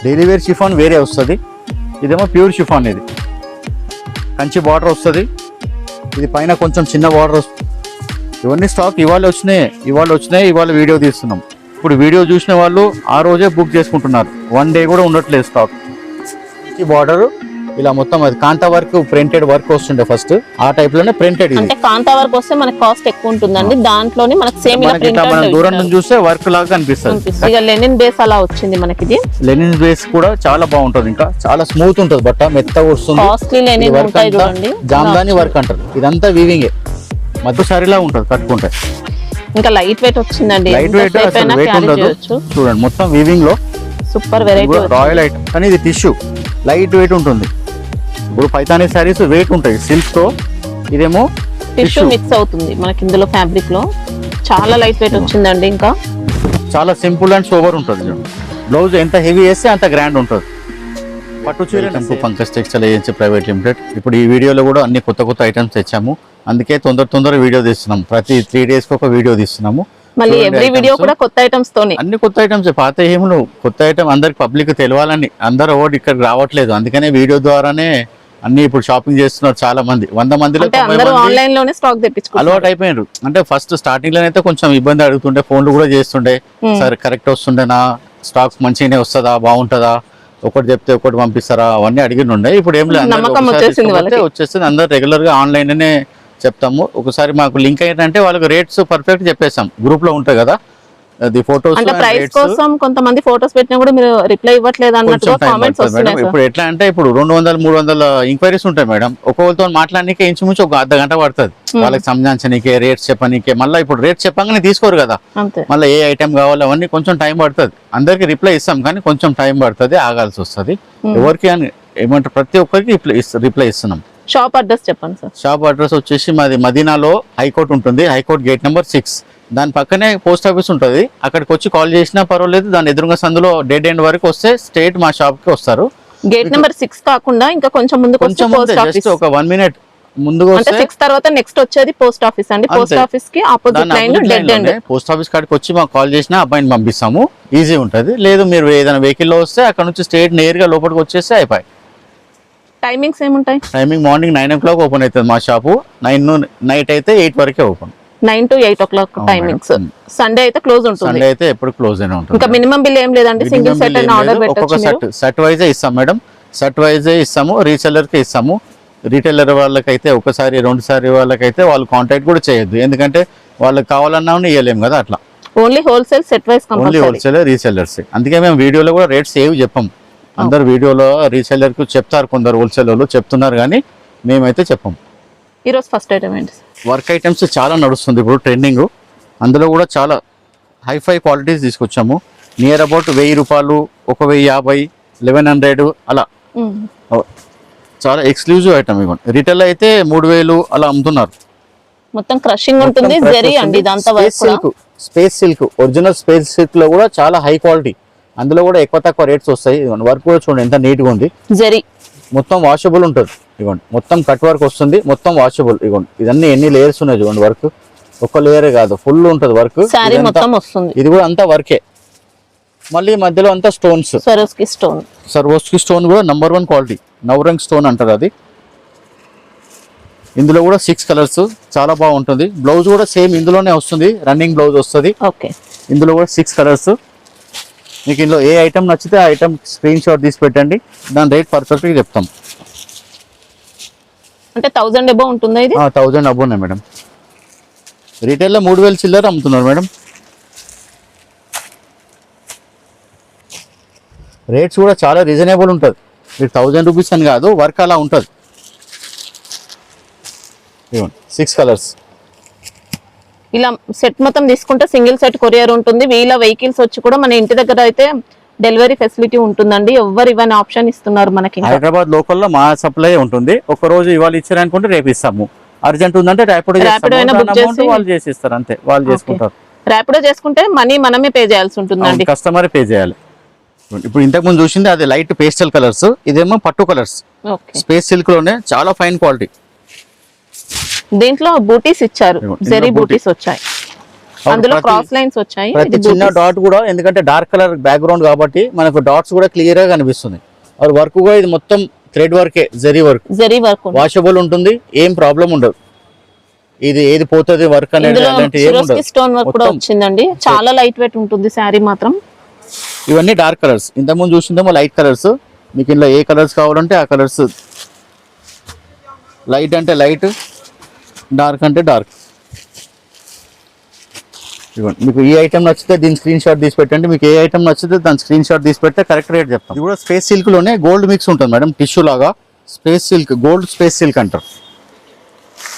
Daily wear chiffon వేరే వస్తుంది, ఇదేమో ప్యూర్ షిఫాన్. ఇది కంచి బార్డర్ వస్తుంది, ఇది పైన కొంచెం చిన్న బార్డర్ వస్తుంది. ఇవన్నీ స్టాక్ ఇవాళ వచ్చినాయి, ఇవాళ వీడియో తీస్తున్నాం. ఇప్పుడు వీడియో చూసిన వాళ్ళు ఆ రోజే బుక్ చేసుకుంటున్నారు, 1 డే కూడా ఉండట్లేదు స్టాక్. ఈ బార్డర్ ఇలా మొత్తం అది కాంతా వర్క్, ప్రింటెడ్ వర్క్ వస్తుండే ఫస్ట్, ఆ టైప్ లోనే ప్రింటెడ్. అంటే కాంతా వర్క్ వస్తే మనకి కాస్ట్ ఎక్కువ ఉంటుందండి, దాంట్లోనే మనకి సేమ్ ఇలా ప్రింటెడ్. మనం దూరం నుంచి చూస్తే వర్క్ లాగా అనిపిస్తుంది. ఇక లెనిన్ బేస్ అలా వచ్చింది మనకి. ఇది లెనిన్ బేస్ కూడా చాలా బాగుంటది, ఇంకా చాలా స్మూత్ ఉంటుంది, బట్ట మెత్తగా వస్తుంది. కాస్ట్లీ లెనిన్ ఉంటాయి చూడండి, జామ్దాని వర్క్ అంటారు. ఇదంతా వీవింగ్ మధ్య సారీలా ఉంటుంది కట్టుకుంటే. ఇంకా లైట్ వెయిట్ వచ్చిందండి, లైట్ వెయిట్ వెయిట్ ఉండదు. చూడండి మొత్తం వీవింగ్ లో సూపర్ వెరైటీ, రాయల్ ఐటమ్. కానీ ఇది టిష్యూ లైట్ వెయిట్ ఉంటుంది. ఇప్పుడు పైతానీ సారీస్ వెయిట్ ఉంటాయి సిల్క్ తో, ఇదేమో టిష్యూ మిక్స్ అవుతుంది మనకి ఇందులో ఫ్యాబ్రిక్ లో. చాలా లైట్ వెయిట్ వచ్చిందండి, ఇంకా చాలా సింపుల్ అండ్ సోబర్ ఉంటుంది. బ్లౌజ్ ఎంత హెవీ వేస్తే అంత గ్రాండ్ ఉంటుంది. పట్టు చీర Pankaj textile agency private limited. ఇప్పుడు ఈ వీడియోలో కూడా అన్ని కొత్త ఐటమ్స్ తెచ్చాము, అందుకే తొందర వీడియో తీస్తున్నాం. ప్రతి 3 days కి ఒక వీడియో తీస్తున్నాము. మళ్ళీ ఎవ్రీ వీడియో కూడా కొత్త ఐటమ్స్ తోనే, అన్ని కొత్త ఐటమ్స్. పాత ఏములు కొత్త ఐటమ్ అందరికి పబ్లిక్ తెలియాలని, అందరు ఓడి ఇక్కడికి రావట్లేదు, అందుకనే వీడియో ద్వారానే అన్ని ఇప్పుడు షాపింగ్ చేస్తున్నారు చాలా మంది. 100 మందిలో ఆన్లైన్ లోనే స్టాక్ తెప్పించుకున్నారు, అలవాటు అయిపోయినారు. అంటే ఫస్ట్ స్టార్టింగ్ లోనైతే కొంచెం ఇబ్బంది అడుగుతుండే, ఫోన్లు కూడా చేస్తుండే, సరే కరెక్ట్ వస్తుండేనా, స్టాక్ మంచిగానే వస్తుందా, బాగుంటుందా, ఒకటి చెప్తే ఒకటి పంపిస్తారా, అవన్నీ అడిగినుండే. ఇప్పుడు ఏం లేదు, వచ్చేస్తుంది. అందరు రెగ్యులర్ గా ఆన్లైన్ అనే చెప్తాము. ఒకసారి మాకు లింక్ ఏంటంటే వాళ్ళకి రేట్స్ పర్ఫెక్ట్ చెప్పేస్తాం, గ్రూప్ లో ఉంటాయి కదా అది ఫోటోస్. అంటే ప్రైస్ కోసం కొంతమంది ఫోటోస్ పెట్టినా కూడా మీరు రిప్లై ఇవ్వట్లేదు అన్నట్టుగా కామెంట్స్ వస్తున్నాయి. ఇప్పుడు ఎట్లా అంటే ఇప్పుడు 200-300 ఎంక్వైరీస్ ఉంటాయి మేడం. ఒక్కొక్కరితో మాట్లాడనీకే ఇంచుమించు ఒక అర్ధ గంట పడుతుంది, వాళ్ళకి సంజాయించనీకే, రేట్స్ చెప్పనీకే. మళ్ళీ ఇప్పుడు రేట్స్ చెప్పగానే తీసుకోరు కదా, మళ్ళీ ఏ ఐటమ్ కావాలి అవన్నీ కొంచెం టైం పడుతుంది. అందరికి రిప్లై ఇస్తాం కానీ కొంచెం టైం పడుతుంది, ఆగాల్సి వస్తుంది. ఎవరికి అని ఏమంటారు, ప్రతి ఒక్కరికి రిప్లై ఇస్తున్నాం. షాప్ అడ్రస్ చెప్పండి సార్. షాప్ అడ్రస్ వచ్చేసి మాది మదీనాలో హైకోర్ట్ ఉంటుంది, హైకోర్ట్ గేట్ నెంబర్ 6. దాని పక్కనే పోస్ట్ ఆఫీస్ ఉంటుంది, అక్కడికి వచ్చి కాల్ చేసినా పర్వాలేదు. దాని ఎదురుగా సందులో డెడ్ ఎండ్ వరకు వస్తే స్ట్రైట్ మా షాప్ కి వస్తారు. గేట్ నెంబర్ 6 కాకుండా ఇంకా కొంచెం ముందుకు జస్ట్ ఒక 1 minute ముందుగా వస్తే 6 తర్వాత నెక్స్ట్ వచ్చేది పోస్ట్ ఆఫీస్ అండి. పోస్ట్ ఆఫీస్ కి opposite line dead end. Post office కాడికి వచ్చి మాకు కాల్ చేసినా అబ్బాయిని పంపిస్తాము, ఈజీ ఉంటుంది. లేదు మీరు ఏదైనా వెహికల్ లో వస్తే అక్కడ నుంచి స్ట్రైట్ నేరుగా లోపలికి వచ్చేస్తే అయిపోయి. టైమింగ్స్ ఏముంటాయి? టైమింగ్ మార్నింగ్ 9 o'clock ఓపెన్ అవుతుంది మా షాపు, 9 నైట్ అయితే 8 వరకే open. 9 to 8 o'clock timings. Sunday అయితే క్లోజ్ ఉంటుంది. సండే అయితే ఎప్పుడు క్లోజ్ అయినా ఉంటుంది. ఇంకా మినిమం బిల్ ఏం లేదండి, సింగిల్ సెట్ అని ఆర్డర్ పెట్టొచ్చు. సెట్ వైజ్ ఇస్తాం మేడం, సెట్ వైజ్ ఇస్తాము. రీసెల్లర్ కి ఇస్తాము. రీటైలర్ వాళ్ళకైతే ఒకసారి 2 సారి వాళ్ళకైతే వాళ్ళు కాంటాక్ట్ కూడా చేయొద్దు, ఎందుకంటే వాళ్ళకి కావాలన్నా ఇవ్వలేము కదా. అట్లా only wholesale set wise, only wholesale resellers. అందుకే మేము వీడియోలో కూడా రేట్స్ ఏవి చెప్పం. అందరు వీడియోలో రీసెల్లర్ కు చెప్తారు, కొందరు హోల్సేల్ వాళ్ళు చెప్తున్నారు కానీ మేమైతే చెప్పం. ఈరోజు ఫస్ట్ ఐటమ్ ఏంటి? వర్క్ ఐటమ్స్ చాలా నడుస్తుంది ఇప్పుడు ట్రెండింగ్. అందులో కూడా చాలా హైఫై క్వాలిటీస్ తీసుకొచ్చాము. నియర్ అబౌట్ 1000 రూపాయలు, 1050, 1100 అలా చాలా ఎక్స్క్లూజివ్ ఐటమ్. ఇవ్వండి రిటైల్ అయితే 3000 అలా అమ్ముతున్నారు. మొత్తం క్రషింగ్ ఉంటుంది, జరీ అండి ఇదంతా. Space silk, original space silk లో కూడా చాలా హై క్వాలిటీ. అందులో కూడా ఎక్కువ తక్కువ రేట్స్ వస్తాయి. వర్క్ కూడా చూడండి ఎంత నీట్ గా ఉంది. జరీ మొత్తం వాషబుల్ ఉంటుంది. ఇవ్వండి మొత్తం కట్ వర్క్ వస్తుంది, మొత్తం వాషబుల్. ఇవ్వండి ఇదన్నీ ఎన్ని లేయర్స్ ఉన్నాయి చూడండి. వర్క్ ఒక్క లేయరే కాదు, ఫుల్ ఉంటుంది వర్క్. ఇది కూడా అంతా వర్కే. మళ్ళీ మధ్యలో అంతా స్టోన్స్, సర్వోస్కి స్టోన్ కూడా నంబర్ 1 క్వాలిటీ, నవరంగ్ స్టోన్ అంటారు అది. ఇందులో కూడా 6 కలర్స్, చాలా బాగుంటుంది. బ్లౌజ్ కూడా సేమ్ ఇందులోనే వస్తుంది, రన్నింగ్ బ్లౌజ్ వస్తుంది. ఇందులో కూడా 6 కలర్స్. మీకు ఇందులో ఏ ఐటమ్ నచ్చితే ఆ ఐటమ్ స్క్రీన్ షాట్ తీసి పెట్టండి, దాని రేట్ పర్ఫెక్ట్గా చెప్తాం. అంటే 1000 అబౌవ్ ఉంటుందా ఇది? 1000 అబౌవ్ మేడం. రీటైల్లో 3000 చిల్లర అమ్ముతున్నారు మేడం. రేట్స్ కూడా చాలా రీజనబుల్ ఉంటుంది. మీరు 1000 రూపీస్ అని కాదు, వర్క్ అలా ఉంటుంది. 6 కలర్స్. ఇలా సెట్ మొత్తం తీసుకుంటే సింగిల్ సెట్ కొరియర్ ఉంటుంది. వీళ్ళ వెహికల్స్ వచ్చి కూడా మన ఇంటి దగ్గర అయితే డెలివరీ ఫెసిలిటీ ఉంటుందండి. ఎవరు ఇవన్నీ ఆప్షన్ ఇస్తున్నారు మనకి. హైదరాబాద్ లోకల్లో మా సప్లై ఉంటుంది. ఒక రోజు ఇవాళ ఇచ్చారనుకుంటే రేపు ఇస్తాము. అర్జెంట్ ఉందంటే ర్యాపిడో వాళ్ళు చేసిస్తారు, అంతే వాళ్ళు చేసుకుంటారు. ర్యాపిడో చేసుకుంటే మనీ మనమే పే చేయాల్సి ఉంటుందండి, కస్టమర్ పే చేయాలి. ఇప్పుడు ఇంతకు ముందు చూసింది అది లైట్ పేస్టల్ కలర్స్, ఇదేమో పట్టు కలర్స్. స్పేస్ సిల్క్ లోనే చాలా ఫైన్ క్వాలిటీ. దీంట్లో బూటీస్ ఇచ్చారు, జరీ బూటీస్ వచ్చాయి. అందులో క్రాస్ లైన్స్ వచ్చాయి. ప్రతి చిన్న డాట్ కూడా, ఎందుకంటే డార్క్ కలర్ బ్యాక్గ్రౌండ్ కాబట్టి మనకు డాట్స్ కూడా క్లియర్ గా కనిపిస్తుంది. और వర్క్ కూడా ఇది మొత్తం థ్రెడ్ వర్కే, జరీ వర్క్ వాషబుల్ ఉంటుంది, ఏం ప్రాబ్లం ఉండదు. ఇది ఏది పోతుంది వర్క్ అనేది అలాంటి ఏం ఉండదు. స్టోన్ వర్క్ కూడా వచ్చిందండి, చాలా లైట్ వెయిట్ ఉంటుంది శారీ మాత్రం. ఇవన్నీ డార్క్ కలర్స్, ఇంతకుముందు చూసిందేమో లైట్ కలర్స్. మీకు ఇందులో ఏ కలర్స్ కావాలంటే ఆ కలర్స్, లైట్ అంటే లైట్, డార్క్ అంటే డార్క్. ఇవ్వండి, మీకు ఈ ఐటమ్ నచ్చితే దీని స్క్రీన్ షాట్ తీసి పెట్టండి, మీకు ఏ ఐటమ్ నచ్చితే దాని స్క్రీన్ షాట్ తీసి పెడితే కరెక్ట్ రేట్ చెప్తాం. ఇది కూడా స్పేస్ సిల్క్ లోనే గోల్డ్ మిక్స్ ఉంటుంది మేడం, టిష్యూ లాగా. Space silk, gold space silk అంటారు,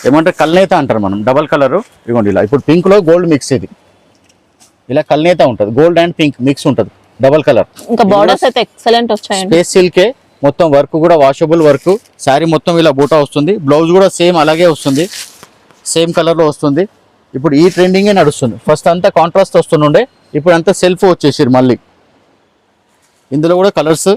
ఏమంటే కల్నేత అంటారు మనం, డబల్ కలర్. ఇవ్వండి ఇలా, ఇప్పుడు పింక్ లో గోల్డ్ మిక్స్, ఇది ఇలా కల్నేత ఉంటుంది, గోల్డ్ అండ్ పింక్ మిక్స్ ఉంటుంది, డబల్ కలర్. ఇంకా బోర్డర్స్ అయితే ఎక్సలెంట్ వచ్చాయండి. స్పేస్ సిల్కే మొత్తం, వర్క్ కూడా వాషబుల్ వర్క్. శారీ మొత్తం ఇలా బూటా వస్తుంది, బ్లౌజ్ కూడా సేమ్ అలాగే వస్తుంది, సేమ్ కలర్ లో వస్తుంది. ఇప్పుడు ఈ ట్రెండింగే నడుస్తుంది. ఫస్ట్ అంతా కాంట్రాస్ట్ వస్తుండే, ఇప్పుడు అంతా సెల్ఫ్ వచ్చేసారు మళ్ళీ. ఇందులో కూడా కలర్స్,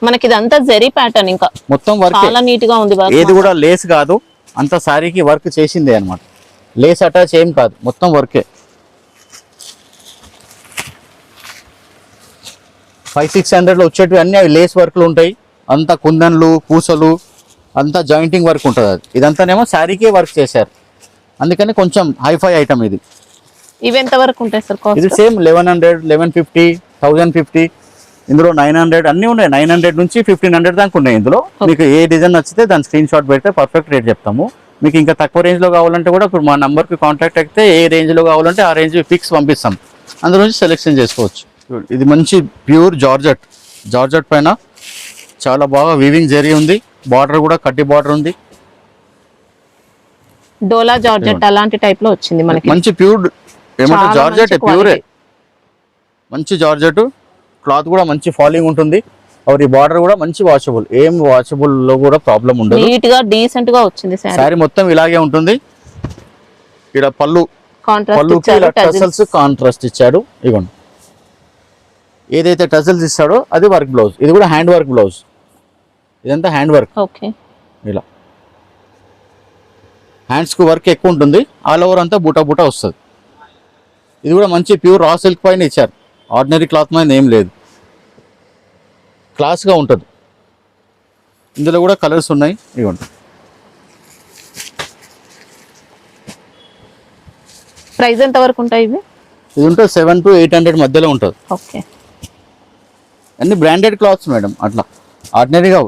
మనకి ఇదంతా జెరీ ప్యాటర్న్, ఇంకా మొత్తం వర్క్ చాలా నీట్ గా ఉంది. ఏది కూడా లేస్ కాదు, అంత శారీకి వర్క్ చేసిందే అన్నమాట, లేస్ అటాచ్ ఏం కాదు, మొత్తం వర్కే. 500-600 వచ్చేటివి అన్ని అవి లేస్ వర్క్లు ఉంటాయి, అంతా కుందన్లు పూసలు అంతా జాయింటింగ్ వర్క్ ఉంటుంది. అది ఇదంతానేమో శారీకే వర్క్ చేశారు, అందుకని కొంచెం హైఫై ఐటమ్ ఇది. ఇవి ఎంత వరకు ఉంటాయి సార్ కాస్ట్? ఇది సేమ్ 1100, 1150, 1050, ఇందులో 900 అన్నీ ఉన్నాయి. 900 నుంచి 1500 దాకా ఉన్నాయి ఇందులో. మీకు ఏ డిజైన్ నచ్చితే దాని స్క్రీన్ షాట్ పెడితే పర్ఫెక్ట్ రేట్ చెప్తాము. మీకు ఇంకా తక్కువ రేంజ్లో కావాలంటే కూడా ఇప్పుడు మా నెంబర్కి కాంటాక్ట్ అయితే ఏ రేంజ్లో కావాలంటే ఆ రేంజ్ ఫిక్స్ పంపిస్తాం, అందులో నుంచి సెలెక్షన్ చేసుకోవచ్చు. ఇది మంచి ప్యూర్ జార్జెట్, జార్జెట్ పైన చాలా బాగా వీవింగ్ జరీ ఉంది, బార్డర్ కూడా కట్టి బార్డర్ ఉంది. డోలా జార్జెట్ అలాంటి టైప్ లో వచ్చింది మనకి, మంచి ప్యూర్ ఏమంటే జార్జెట్ ప్యూరే, మంచి జార్జెట్. క్లాత్ కూడా మంచి ఫాలింగ్ ఉంటుంది, और ఈ బార్డర్ కూడా మంచి వాషబుల్, ఏం వాషబుల్ లో కూడా ప్రాబ్లం ఉండదు, నీట్ గా డీసెంట్ గా వచ్చింది. సారీ మొత్తం ఇలాగే ఉంటుంది. ఇక్కడ పళ్ళుకి ఇలా టసల్స్ కాంట్రాస్ట్ ఇచ్చాడు. ఇగోండి, ఏదైతే టసల్స్ ఇస్తాడో అది వర్క్ బ్లౌజ్, ఇది కూడా హ్యాండ్ వర్క్ బ్లౌజ్, ఇదంతా హ్యాండ్ వర్క్. ఓకే, ఇలా హ్యాండ్స్ కు వర్క్ ఎక్కువ ఉంటుంది, ఆల్ ఓవర్ అంతా బూటా బూటా వస్తుంది. ఇది కూడా మంచి ప్యూర్ రా సిల్క్ పైన ఇచ్చారు, ఆర్డినరీ క్లాత్ మీద ఏం లేదు, క్లాస్గా ఉంటుంది. ఇందులో కూడా కలర్స్ ఉన్నాయి. ఇవ్వండి, ప్రైస్ ఎంత వరకు ఉంటాయి ఇవి? ఇది ఉంటుంది 700 to 800 మధ్యలో ఉంటుంది. ఓకే, అన్ని బ్రాండెడ్ క్లాత్స్ మేడం, అట్లా ఆర్డినరీగా.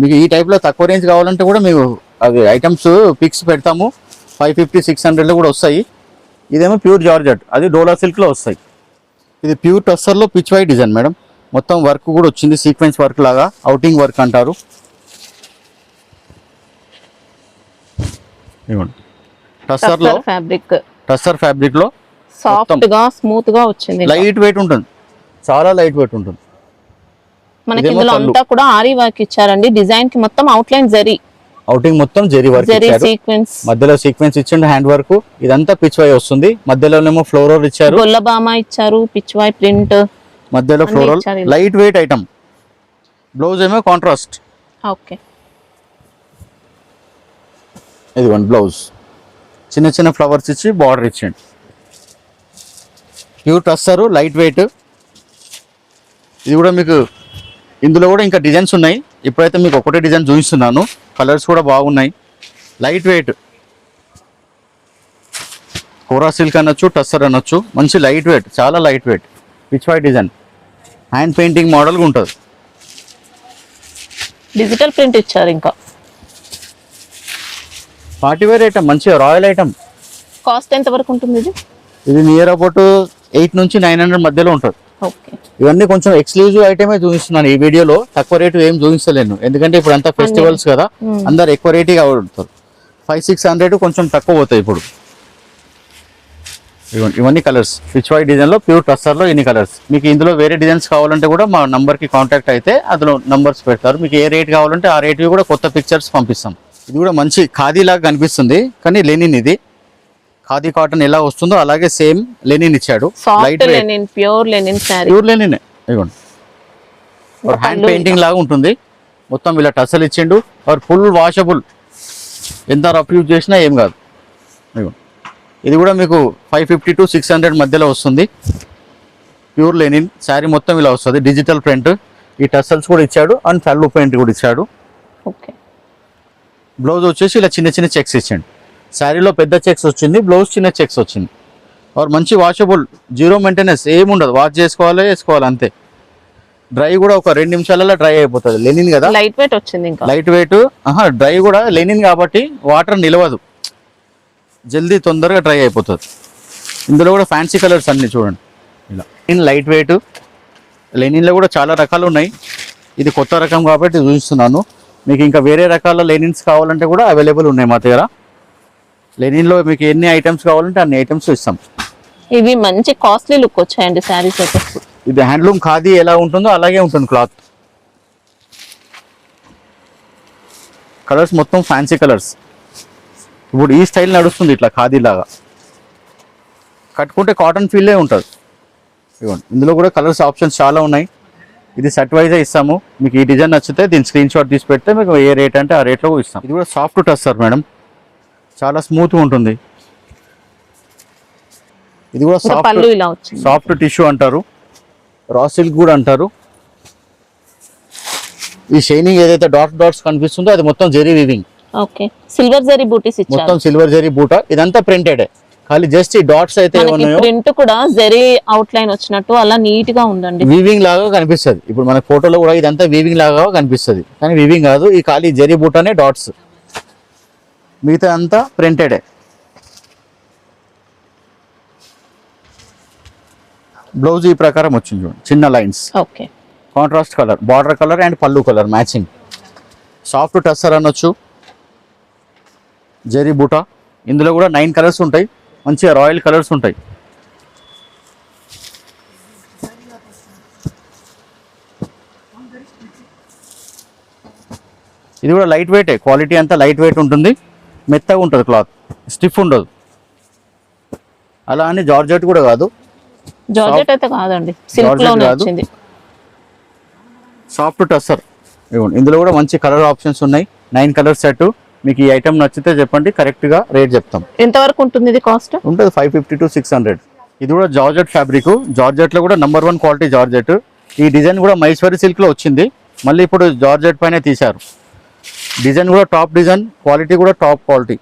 మీకు ఈ టైప్లో తక్కువ రేంజ్ కావాలంటే కూడా మీకు అవి ఐటమ్స్ పిక్స్ పెడతాము, 550-600లో కూడా వస్తాయి. ఇదేమో ప్యూర్ జార్జెట్, అది డోలా సిల్క్లో వస్తాయి. ఇది ప్యూర్ టస్సర్లో పిచ్ వై డిజైన్ మేడం, మొత్తం వర్క్ కూడా వచ్చింది, సీక్వెన్స్ వర్క్ లాగా, అవుటింగ్ వర్క్ అంటారు. ఇవ్వండి, టస్సర్ ఫ్యాబ్రిక్ లో సాఫ్ట్ గా స్మూత్ గా వచ్చింది, లైట్ వెయిట్ ఉంటుంది, చాలా లైట్ వెయిట్ ఉంటుంది. మనకి ఇందులో అంతా కూడా ఆరి వర్క్ ఇచ్చారండి, డిజైన్ కి మొత్తం అవుట్లైన్ జరీ, అవుటింగ్ మొత్తం జరీ వర్క్ ఇచ్చారు, మధ్యలో సీక్వెన్స్ ఇచ్చిండు, హ్యాండ్ వర్క్. ఇదంతా పిచ్ వై వస్తుంది, మధ్యలోనేమో ఫ్లోరల్ ఇచ్చారు, గొల్లబామ ఇచ్చారు, పిచ్ వై ప్రింట్, మధ్యలో floral, light weight item. Blouse ఏమో కాంట్రాస్ట్. ఓకే, ఇదిగోండి బ్లౌజ్, చిన్న చిన్న ఫ్లవర్స్ ఇచ్చి బార్డర్ ఇచ్చిండు. Pure tussar, light weight. ఇది కూడా మీకు ఇందులో కూడా ఇంకా డిజైన్స్ ఉన్నాయి, ఇప్పుడైతే మీకు ఒకటే డిజైన్ చూపిస్తున్నాను, కలర్స్ కూడా బాగున్నాయి. లైట్ వెయిట్, కోరా సిల్క్ అనొచ్చు, టస్సర్ అనొచ్చు, మంచి లైట్ వెయిట్, చాలా light weight, pitch why design, hand painting మోడల్గా ఉంటుంది. డిజిటల్ ప్రింట్ ఇచ్చారు. ఇంకా పార్టీ వేర్ ఐటమ్, మంచిగా రాయల్ ఐటమ్. కాస్ట్ ఎంత వరకు ఉంటుంది ఇది? ఇది నియర్ అబౌట్ 800 నుంచి 900 మధ్యలో ఉంటుంది. ఓకే, ఇవన్నీ కొంచెం ఎక్స్క్లూజివ్ ఐటమే చూపిస్తున్నాను ఈ వీడియోలో, తక్కువ రేటు ఏం చూపిస్తలేను, ఎందుకంటే ఇప్పుడు అంతా ఫెస్టివల్స్ కదా, అందరు ఎక్కువ రేట్ కావడతారు. 500-600 కొంచెం తక్కువ పోతాయి ఇప్పుడు. ఇవన్నీ కలర్స్, పిచ్ వై డిజైన్ లో ప్యూర్ టస్సర్ లో ఇన్ని కలర్స్. మీకు ఇందులో వేరే డిజైన్స్ కావాలంటే కూడా మా నంబర్ కి కాంటాక్ట్ అయితే అందులో నంబర్స్ పెడతారు, మీకు ఏ రేట్ కావాలంటే ఆ రేట్ కూడా కొత్త పిక్చర్స్ పంపిస్తాం. ఇది కూడా మంచి ఖాదీ లాగా కనిపిస్తుంది, కానీ లెనిన్. ఇది ఖాదీ కాటన్ ఎలా వస్తుందో అలాగే సేమ్ లెనిన్ ఇచ్చాడు, light linen, pure linen sorry, pure linen. ఇదిగోండి, హ్యాండ్ పెయింటింగ్ లాగా ఉంటుంది, మొత్తం ఇలా టసల్ ఇచ్చిండు, ఫుల్ వాషబుల్, ఎంత రఫ్ యూజ్ చేసినా ఏం కాదు. ఇదిగోండి, ఇది కూడా మీకు 550 to 600 మధ్యలో వస్తుంది. ప్యూర్ లెనిన్ శారీ మొత్తం ఇలా వస్తుంది. డిజిటల్ ప్రింట్, ఈ టసల్స్ కూడా ఇచ్చాడు అండ్ పళ్ళు ప్రింట్ కూడా ఇచ్చాడు. ఓకే. బ్లౌజ్ వచ్చేసి ఇలా చిన్న చిన్న చెక్స్ ఇచ్చాడు. శారీలో పెద్ద చెక్స్ వచ్చింది, బ్లౌజ్ చిన్న చెక్స్ వచ్చింది. और మంచి వాషబుల్, జీరో మెయింటెనెన్స్, ఏముండదు. వాష్ వేసుకోవాలి అంతే. డ్రై కూడా ఒక 2 నిమిషాలలో డ్రై అయిపోతుంది. లెనిన్ కదా, లైట్ వెయిట్ వచ్చింది. ఇంకా లైట్ వెయిట్. డ్రై కూడా లెనిన్ కాబట్టి వాటర్ నిలవదు, జల్దీ తొందరగా డ్రై అయిపోతుంది. ఇందులో కూడా ఫ్యాన్సీ కలర్స్ అన్ని చూడండి ఇలా. లైట్ వెయిట్ లెనిన్లో కూడా చాలా రకాలు ఉన్నాయి. ఇది కొత్త రకం కాబట్టి చూపిస్తున్నాను. మీకు ఇంకా వేరే రకాల లెనిన్స్ కావాలంటే కూడా అవైలబుల్ ఉన్నాయి మా దగ్గర. లెనిన్లో మీకు ఎన్ని ఐటమ్స్ కావాలంటే అన్ని ఐటమ్స్ ఇస్తాం. ఇవి మంచి కాస్ట్లీ లుక్ వచ్చాయండి శారీస్ అయితే. ఇది హ్యాండ్లూమ్ ఖాదీ ఎలా ఉంటుందో అలాగే ఉంటుంది క్లాత్. కలర్స్ మొత్తం ఫ్యాన్సీ కలర్స్. ఇప్పుడు ఈ స్టైల్ నడుస్తుంది ఇట్లా ఖాదీ లాగా. కట్టుకుంటే కాటన్ ఫీల్డే ఉంటుంది. ఇవ్వండి, ఇందులో కూడా కలర్స్ ఆప్షన్స్ చాలా ఉన్నాయి. ఇది సెట్ వైజే ఇస్తాము. మీకు ఈ డిజైన్ నచ్చితే దీని స్క్రీన్ షాట్ తీసి పెడితే మీకు ఏ రేట్ అంటే ఆ రేట్లో ఇస్తాం. ఇది కూడా సాఫ్ట్ టచ్ సార్ మేడం, చాలా స్మూత్గా ఉంటుంది. ఇది కూడా సాఫ్ట్ టిష్యూ అంటారు, రా సిల్క్ కూడా అంటారు. ఈ షైనింగ్ ఏదైతే డాట్స్ కనిపిస్తుందో అది మొత్తం zari weaving. Okay, silver zari బూటీస్ ఇచ్చారు. మొత్తం సిల్వర్ జెరీ బూటా. ఇదంతా ప్రింటెడ్, ఖాళీ జస్ట్ ఈ డాట్స్ అయితే ఉన్నాయో ప్రింట్ కూడా జెరీ అవుట్ లైన్ వచ్చినట్టు అలా నీట్ గా ఉందండి. వీవింగ్ లాగా కనిపిస్తుంది. ఇప్పుడు మన ఫోటోలో కూడా ఇదంతా వీవింగ్ లాగా కనిపిస్తుంది, కానీ వీవింగ్ కాదు. ఈ ఖాళీ జెరీ బూటానే డాట్స్, మిగతా అంతా ప్రింటెడే. బ్లౌజ్ ఈ ప్రకారం వచ్చింది చూడండి, చిన్న lines. Okay, contrast colour, border colour and పళ్ళు కలర్ మ్యాచింగ్. సాఫ్ట్ టస్సర్ అనొచ్చు, జెరీ బూటా. ఇందులో కూడా 9 కలర్స్ ఉంటాయి, మంచిగా రాయల్ కలర్స్ ఉంటాయి. ఇది కూడా లైట్ వెయిటే, క్వాలిటీ అంతా లైట్ వెయిట్ ఉంటుంది, మెత్తగా ఉంటుంది క్లాత్, స్టిఫ్ ఉండదు. అలా అని జార్జెట్ కూడా కాదు, జార్జెట్ అయితే కాదండి, సిల్క్ లోనే వచ్చింది. సాఫ్ట్ టస్సర్. ఇందులో కూడా మంచి కలర్ ఆప్షన్స్ ఉన్నాయి, 9 కలర్ సెట్. మీకు ఈ ఐటమ్ నచ్చితే చెప్పండి, కరెక్ట్గా రేట్ చెప్తాం. ఎంత వరకు ఉంటుంది ఇది కాస్ట్? ఉంటుంది 550 to 600. ఇది కూడా జార్జెట్ ఫ్యాబ్రిక్. జార్జెట్లో కూడా నంబర్ 1 క్వాలిటీ జార్జెట్. ఈ డిజైన్ కూడా మైసూరి సిల్క్లో వచ్చింది, మళ్ళీ ఇప్పుడు జార్జెట్ పైన తీశారు. డిజైన్ కూడా టాప్ డిజైన్, క్వాలిటీ కూడా టాప్ క్వాలిటీ.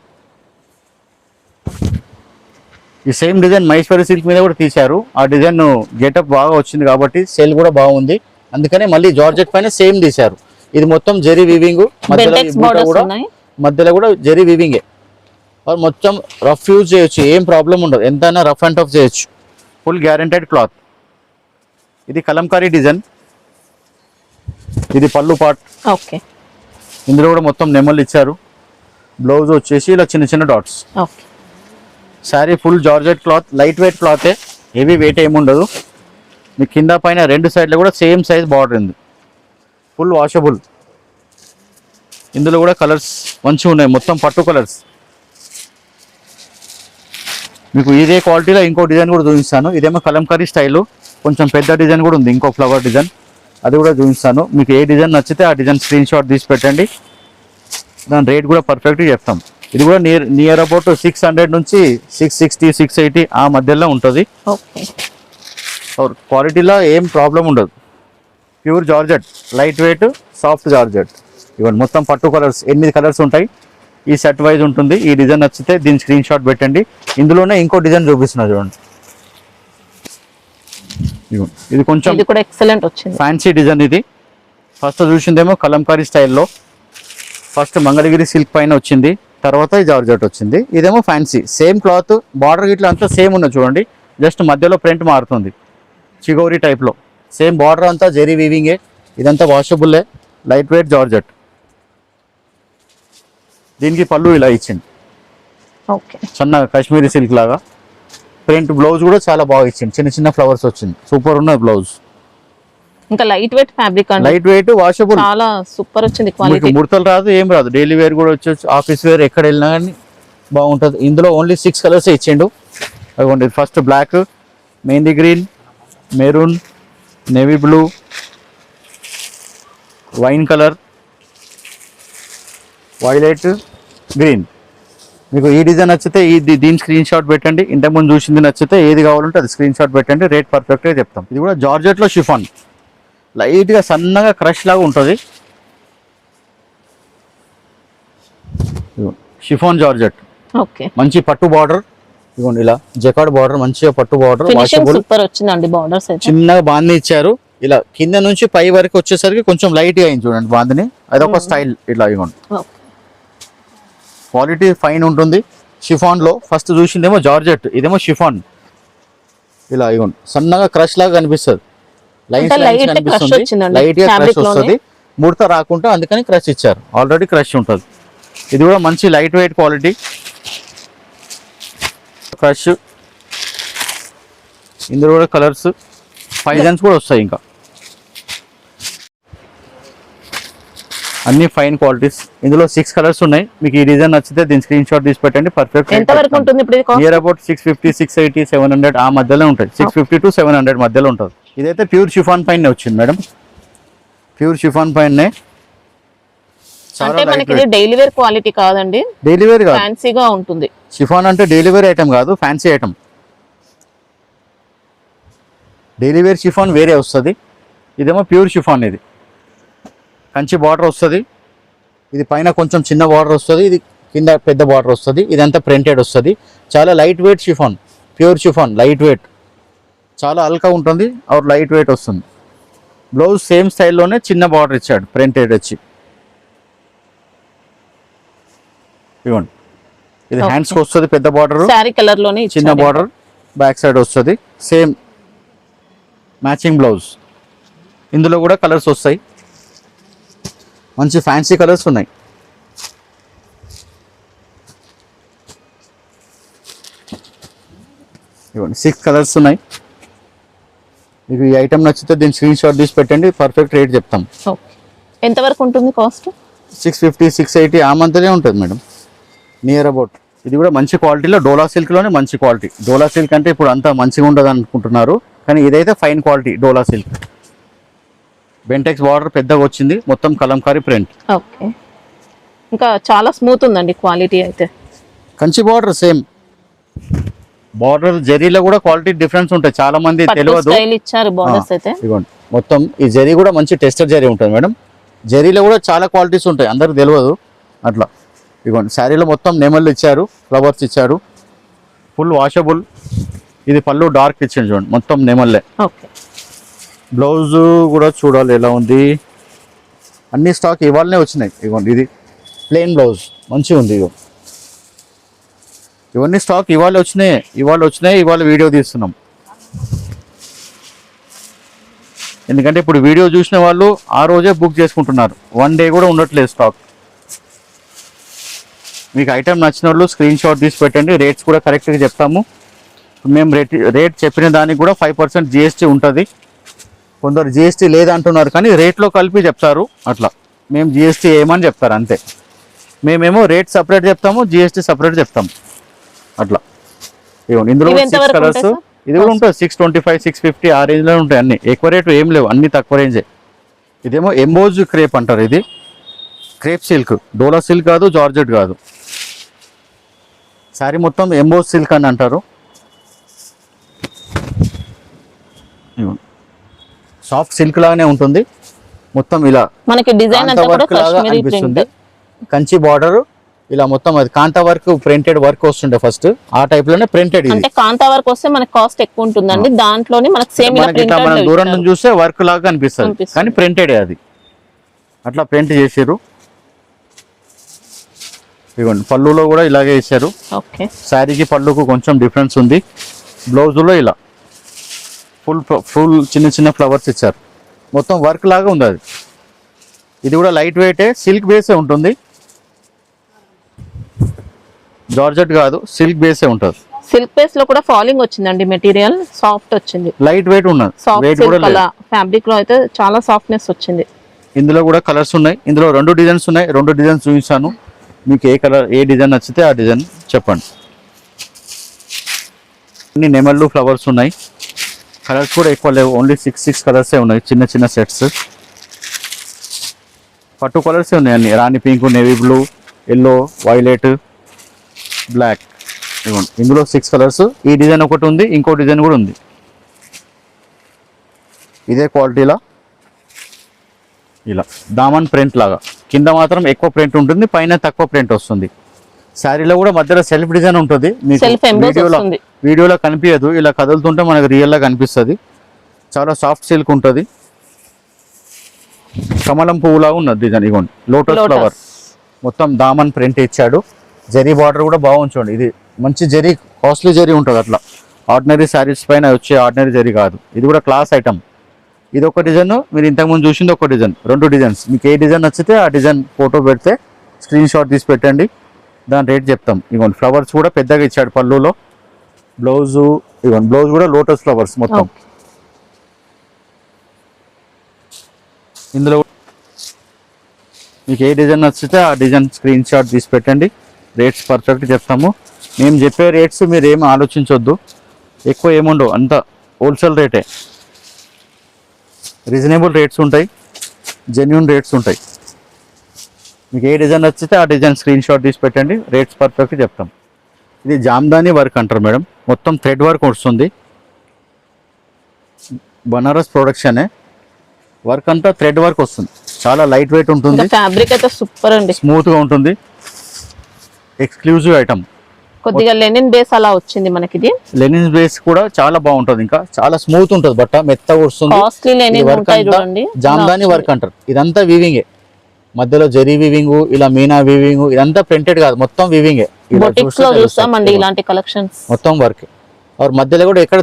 ఈ సేమ్ డిజైన్ మైసూరి సిల్క్ మీద కూడా తీశారు. ఆ డిజైన్ గెటప్ బాగా వచ్చింది కాబట్టి సేల్ కూడా బాగుంది, అందుకనే మళ్ళీ జార్జెట్ పైన సేమ్ తీశారు. ఇది మొత్తం జెరీ వీవింగ్, మధ్యలో కూడా జెరీ వీవింగే. మొత్తం రఫ్ యూజ్ చేయొచ్చు, ఏం ప్రాబ్లం ఉండదు, ఎంతైనా రఫ్ అండ్ టఫ్ చేయొచ్చు. Full guaranteed cloth. ఇది కలంకారీ డిజైన్, ఇది పళ్ళు పార్ట్. ఓకే, ఇందులో కూడా మొత్తం నెమళ్ళు ఇచ్చారు. బ్లౌజ్ వచ్చేసి ఇలా చిన్న చిన్న dots. Okay, sari full georgette cloth, light weight క్లాతే, హెవీ వెయిట్ ఏముండదు. మీ కింద పైన 2 సైడ్లో కూడా సేమ్ సైజ్ బార్డర్ ఉంది, ఫుల్ వాషబుల్. ఇందులో కూడా కలర్స్ మంచిగా ఉన్నాయి, మొత్తం పట్టు కలర్స్. మీకు ఇదే క్వాలిటీలో ఇంకో డిజైన్ కూడా చూపిస్తాను. ఇదేమో కలంకారీ స్టైలు, కొంచెం పెద్ద డిజైన్ కూడా ఉంది, ఇంకో ఫ్లవర్ డిజైన్, అది కూడా చూపిస్తాను. మీకు ఏ డిజైన్ నచ్చితే ఆ డిజైన్ స్క్రీన్ షాట్ తీసి పెట్టండి, దాని రేట్ కూడా పర్ఫెక్ట్గా చెప్తాం. ఇది కూడా నియర్ అబౌట్ 600 నుంచి 660, 680 ఆ మధ్యలో ఉంటుంది. క్వాలిటీలో ఏం ప్రాబ్లం ఉండదు. Pure georgette, light weight, soft georgette. ఇవన్నీ మొత్తం పట్టు కలర్స్, 8 కలర్స్ ఉంటాయి. ఈ సెట్ వైజ్ ఉంటుంది. ఈ డిజైన్ నచ్చితే దీని స్క్రీన్ షాట్ పెట్టండి. ఇందులోనే ఇంకో డిజైన్ చూపిస్తున్నా చూడండి. ఇది కొంచెం ఎక్సలెంట్ వచ్చింది, ఫ్యాన్సీ డిజైన్. ఇది ఫస్ట్ చూసిందేమో కలంకారీ స్టైల్లో, ఫస్ట్ మంగళగిరి సిల్క్ పైన వచ్చింది, తర్వాత ఈ జార్జెట్ వచ్చింది. ఇదేమో ఫ్యాన్సీ, సేమ్ క్లాత్, బార్డర్ గిట్లా అంతా సేమ్ ఉన్నది చూడండి, జస్ట్ మధ్యలో ప్రింట్ మారుతుంది చిగోరీ టైప్లో. సేమ్ బార్డర్ అంతా జెరీ వీవింగే. ఇదంతా వాషబుల్లే, లైట్ వెయిట్ జార్జెట్. దీనికి పళ్ళు ఇలా ఇచ్చింది, చిన్న కాశ్మీరీ సిల్క్ లాగా. ప్రింట్ బ్లౌజ్ కూడా చాలా బాగా ఇచ్చింది, చిన్న చిన్న ఫ్లవర్స్ వచ్చింది, సూపర్ ఉన్నది బ్లౌజ్. ఇంకా light weight fabric, light weight, washable, చాలా సూపర్ వచ్చింది క్వాలిటీ. ముడతలు రాదు, ఏం రాదు. డైలీ వేర్ కూడా వచ్చి ఆఫీస్ వేర్ ఎక్కడ వెళ్ళినా కానీ బాగుంటుంది. ఇందులో ఓన్లీ 6 కలర్స్ ఇచ్చిండు. అదిగోండి, first black, mehndi green, maroon, navy blue, wine colour, violet, green. మీకు ఈ డిజైన్ నచ్చితే దీని స్క్రీన్ షాట్ పెట్టండి. ఇంతకుముందు చూసింది నచ్చితే ఏది కావాలంటే అది స్క్రీన్ షాట్ పెట్టండి. రేట్ పర్ఫెక్ట్గా చెప్తాం. ఇది కూడా జార్జెట్లో షిఫాన్, లైట్గా సన్నగా క్రష్ లాగా ఉంటుంది. షిఫాన్ జార్జెట్, ఓకే, మంచి పట్టు బార్డర్. ఇదిగోండి ఇలా జకార్డ్ బార్డర్, మంచిగా పట్టు బార్డర్, ఫినిషింగ్ సూపర్ వచ్చిందండి. బార్డర్స్ అయితే చిన్నగా బాంది ఇచ్చారు. ఇలా కింద నుంచి పై వరకు వచ్చేసరికి కొంచెం లైట్ గా అయింది చూడండి బాందిని. అదొక స్టైల్. ఇట్లా ఇవ్వండి, క్వాలిటీ ఫైన్ ఉంటుంది. షిఫాన్ లో ఫస్ట్ చూసిందేమో జార్జెట్, ఇదేమో షిఫాన్. ఇలా ఇవ్వండి, సన్నగా క్రష్ లాగా కనిపిస్తుంది. లైన్స్ కనిపిస్తుంది, లైట్ గా క్రష్ వస్తుంది. ముడత రాకుండా అందుకని క్రష్ ఇచ్చారు. ఆల్రెడీ క్రష్ ఉంటుంది. ఇది కూడా మంచి లైట్ వెయిట్ క్వాలిటీ క్రష్. ఇందులో కూడా కలర్స్ 5 డిజైన్స్ కూడా వస్తాయి. ఇంకా అన్ని ఫైన్ క్వాలిటీస్. ఇందులో 6 కలర్స్ ఉన్నాయి. మీకు ఈ డిజైన్ నచ్చితే దీని స్క్రీన్ షాట్ తీసి పెట్టండి. పర్ఫెక్ట్. ఎంత వరకు ఉంటుంది ఇప్పుడు? నియర్ అబౌట్ 650, 680, 700 ఆ మధ్యలో ఉంటాయి. 650 to 700 మధ్యలో ఉంటుంది. ఇదైతే ప్యూర్ షిఫాన్ పైన వచ్చింది మేడం. ప్యూర్ షిఫాన్ పైనే. అంటే మనకి ఇది డైలీ వేర్ క్వాలిటీ కాదండి, డైలీ వేర్ కాదు, ఫ్యాన్సీగా ఉంటుంది. షిఫాన్ అంటే డైలీ వేర్ ఐటమ్ కాదు, fancy item. Daily wear chiffon వేరే వస్తుంది. ఇదేమో ప్యూర్ షిఫాన్. ఇది కంచి బార్డర్ వస్తుంది. ఇది పైన కొంచెం చిన్న బార్డర్ వస్తుంది, ఇది కింద పెద్ద బార్డర్ వస్తుంది. ఇదంతా ప్రింటెడ్ వస్తుంది. చాలా light wait chiffon, pure chiffon, light weight, చాలా హల్కా ఉంటుంది. ఆర్ లైట్ వెయిట్ వస్తుంది. బ్లౌజ్ సేమ్ స్టైల్లోనే చిన్న బార్డర్ ఇచ్చాడు, ప్రింటెడ్ వచ్చి. ఇవ్వండి, ఇది హ్యాండ్స్కి వస్తుంది పెద్ద బార్డర్, సారీ కలర్ లోనే చిన్న బార్డర్, బ్యాక్ సైడ్ వస్తుంది. Same matching blouse. ఇందులో కూడా కలర్స్ వస్తాయి, మంచి ఫ్యాన్సీ కలర్స్ ఉన్నాయి. ఇవ్వండి, 6 కలర్స్ ఉన్నాయి. మీకు ఈ ఐటమ్ నచ్చితే దీని స్క్రీన్ షాట్ తీసి పెట్టండి. పర్ఫెక్ట్ రేట్ చెప్తాం. ఎంత వరకు ఉంటుంది కాస్ట్? 650, 680 ఆ మధ్యనే ఉంటుంది మేడం, నియర్ అబౌట్. ఇది కూడా మంచి క్వాలిటీలో, డోలా సిల్క్లోనే మంచి క్వాలిటీ. డోలా సిల్క్ అంటే ఇప్పుడు అంతా మంచిగా ఉండదు అనుకుంటున్నారు, కానీ ఇదైతే ఫైన్ క్వాలిటీ డోలా సిల్క్. బెంటెక్స్ బార్డర్ పెద్దగా వచ్చింది, మొత్తం కలంకారీ ప్రింట్. ఓకే, ఇంకా చాలా స్మూత్ ఉందండి క్వాలిటీ అయితే. Kanchi border same border. జరీలో కూడా క్వాలిటీ డిఫరెన్స్ ఉంటాయి, చాలా మంది తెలియదు. ఇచ్చారు బార్డర్స్ అయితే. ఇదిగోండి, మొత్తం ఈ జరీ కూడా మంచి టెస్టర్ జరీ ఉంటుంది మేడం. జరీలో కూడా చాలా క్వాలిటీస్ ఉంటాయి, అందరికి తెలియదు అట్లా. ఇదిగోండి, శారీలో మొత్తం నెమళ్ళు ఇచ్చారు, ఫ్లవర్స్ ఇచ్చారు, ఫుల్ వాషబుల్. ఇది పళ్ళు డార్క్ ఇచ్చింది చూడండి, మొత్తం నెమల్లే. ఓకే, బ్లౌజ్ కూడా చూడాలి ఎలా ఉంది. అన్ని స్టాక్ ఇవాళనే వచ్చినాయి. ఇవ్వండి, ఇది ప్లెయిన్ బ్లౌజ్ మంచిగా ఉంది. ఇవన్నీ స్టాక్ ఇవాళ వచ్చినాయి. ఇవాళ వీడియో తీస్తున్నాం. ఎందుకంటే ఇప్పుడు వీడియో చూసిన వాళ్ళు ఆ రోజే బుక్ చేసుకుంటున్నారు, 1 డే కూడా ఉండట్లేదు స్టాక్. మీకు ఐటమ్ నచ్చిన వాళ్ళు స్క్రీన్ షాట్ తీసి పెట్టండి. రేట్స్ కూడా కరెక్ట్గా చెప్తాము. మేము రేట్ చెప్పిన దానికి కూడా 5% జిఎస్టీ ఉంటుంది. కొందరు జిఎస్టీ లేదంటున్నారు, కానీ రేట్లో కలిపి చెప్తారు. అట్లా మేము జిఎస్టీ ఏమని చెప్తారు అంతే. మేమేమో రేట్ సపరేట్ చెప్తాము, జిఎస్టీ సపరేట్ చెప్తాము. అట్లా ఇవ్వండి. ఇందులో 6 కలర్స్. ఇది కూడా ఉంటుంది 625, 650 ఆ రేంజ్లో ఉంటాయి. అన్ని ఎక్కువ రేటు ఏం లేవు, అన్ని తక్కువ రేంజే. ఇదేమో ఎంబోజ్ క్రేప్ అంటారు. ఇది క్రేప్ సిల్క్, డోలా సిల్క్ కాదు, జార్జెట్ కాదు. శారీ మొత్తం ఎంబోజ్ సిల్క్ అని అంటారు. సాఫ్ట్ సిల్క్ లాగానే ఉంటుంది మొత్తం. ఇలా మనకి డిజైన్ అంతా కూడా కాశ్మీరీ ప్రింట్, కంచి బార్డర్, ఇలా మొత్తం అది కాంతా వర్క్, ప్రింటెడ్ వర్క్ వస్తుండే ఫస్ట్. ఆ టైప్ లోనే ప్రింటెడ్. అంటే కాంతా వర్క్ వస్తే మనకి కాస్ట్ ఎక్కువ ఉంటుందండి. దాంట్లోనే మనకి సేమ్ మనం దూరం నుంచి చూస్తే వర్క్ లాగా అనిపిస్తుంది, కానీ ప్రింటెడ్ అది. అట్లా ప్రింట్ చేసారు. ఇవ్వండి, పళ్ళులో కూడా ఇలాగే ఇచ్చారు. శారీకి పళ్ళుకు కొంచెం డిఫరెన్స్ ఉంది. బ్లౌజులో ఇలా ఫుల్ చిన్న చిన్న ఫ్లవర్స్ ఇచ్చారు. మొత్తం వర్క్ లాగా ఉంది అది. ఇది కూడా లైట్ వెయిటే, సిల్క్ బేసే ఉంటుంది. జార్జెట్ కాదు, సిల్క్ బేసే ఉంటుంది. సిల్క్ బేస్ లో కూడా ఫాలింగ్ వచ్చిందండి, మెటీరియల్ సాఫ్ట్ వచ్చింది, లైట్ వెయిట్ ఉన్నది. ఫ్యాబ్రిక్ లో అయితే చాలా సాఫ్ట్నెస్ వచ్చింది. ఇందులో కూడా కలర్స్ ఉన్నాయి. ఇందులో 2 డిజైన్స్ ఉన్నాయి. 2 డిజైన్స్ చూపిస్తాను. మీకు ఏ కలర్, ఏ డిజైన్ నచ్చితే ఆ డిజైన్ చెప్పండి. అన్ని నెమళ్ళు ఫ్లవర్స్ ఉన్నాయి. కలర్స్ కూడా ఎక్కువ లేవు, ఓన్లీ 6 కలర్సే ఉన్నాయి. చిన్న చిన్న సెట్స్, పట్టు కలర్సే ఉన్నాయి అన్ని. రాణి pink, navy blue, yellow, violet, black. ఇదిగోండి ఇందులో 6 కలర్స్. ఈ డిజైన్ ఒకటి ఉంది, ఇంకో డిజైన్ కూడా ఉంది. ఇదే క్వాలిటీలా ఇలా దామన్ ప్రింట్ లాగా, కింద మాత్రం ఎక్కువ ప్రింట్ ఉంటుంది, పైన తక్కువ ప్రింట్ వస్తుంది. శారీలో కూడా మధ్యలో సెల్ఫ్ డిజైన్ ఉంటుంది, మీకు సెల్ఫ్ ఎంబోస్ వస్తుంది. వీడియోలో కనిపించదు, ఇలా కదులుతుంటే మనకు రియల్గా కనిపిస్తుంది. చాలా సాఫ్ట్ సిల్క్ ఉంటుంది, కమలం పువ్వులాగా ఉన్నది డిజైన్. ఇగోండి లోటస్ ఫ్లవర్, మొత్తం దామన్ ప్రింట్ ఇచ్చాడు. జరీ బార్డర్ కూడా బాగుంచండి. ఇది మంచి జరీ, కాస్ట్లీ జరీ ఉంటుంది, అట్లా ఆర్డినరీ శారీస్ పైన వచ్చే ఆర్డినరీ జరీ కాదు. ఇది కూడా క్లాస్ ఐటమ్. ఇది ఒక డిజైన్, మీరు ఇంతకుముందు చూసింది ఒక డిజైన్, 2 డిజైన్స్. మీకు ఏ డిజైన్ నచ్చితే ఆ డిజైన్ ఫోటో పెడితే స్క్రీన్ షాట్ తీసి పెట్టండి, దాని రేట్ చెప్తాం. ఇగోండి ఫ్లవర్స్ కూడా పెద్దగా ఇచ్చాడు పళ్ళులో. బ్లౌజు ఇగోండి, బ్లౌజ్ కూడా లోటస్ ఫ్లవర్స్ మొత్తం. ఇందులో మీకు ఏ డిజైన్ నచ్చితే ఆ డిజైన్ స్క్రీన్ షాట్ తీసి పెట్టండి, రేట్స్ పర్ఫెక్ట్ చెప్తాము. మేము చెప్పే రేట్స్ మీరు ఏమి ఆలోచించవద్దు, ఎక్కువ ఏముండవు, అంత హోల్సేల్ రేటే. రీజనబుల్ రేట్స్ ఉంటాయి, జెన్యున్ రేట్స్ ఉంటాయి. మీకు ఏ డిజైన్ నచ్చితే ఆ డిజైన్ స్క్రీన్ షాట్ తీసి పెట్టండి, రేట్స్ పర్ఫెక్ట్ చెప్తాం. ఇది జామ్దాని వర్క్ అంటారు మేడం, మొత్తం థ్రెడ్ వర్క్ వస్తుంది. బనారస్ ప్రొడక్షనే, వర్క్ అంతా థ్రెడ్ వర్క్ వస్తుంది, చాలా లైట్ వెయిట్ ఉంటుంది, ఫ్యాబ్రిక్ అయితే సూపర్ అండి, స్మూత్ గా ఉంటుంది, ఎక్స్క్లూజివ్ ఐటమ్. కొద్దిగా లెనిన్ బేస్ అలా వచ్చింది మనకి. ఇది లెనిన్ బేస్ కూడా చాలా బాగుంటుంది, ఇంకా చాలా స్మూత్ ఉంటుంది, బట్ట మెత్తగా వస్తుంది. కాస్ట్లీ లెనిన్ ఉంటాయి చూడండి, జామ్దాని వర్క్ అంటారు. ఇదంతా వీవింగే, మధ్యలో జరీ వీవింగ్, ఇలా మీనా వీవింగ్, ఇదంతా ప్రింటెడ్ కాదు, మొత్తం వీవింగే. బొటిక్స్ లో చూస్తామండి ఇలాంటి కలెక్షన్స్, మొత్తం వర్క్. మధ్యలో కూడా ఎక్కడ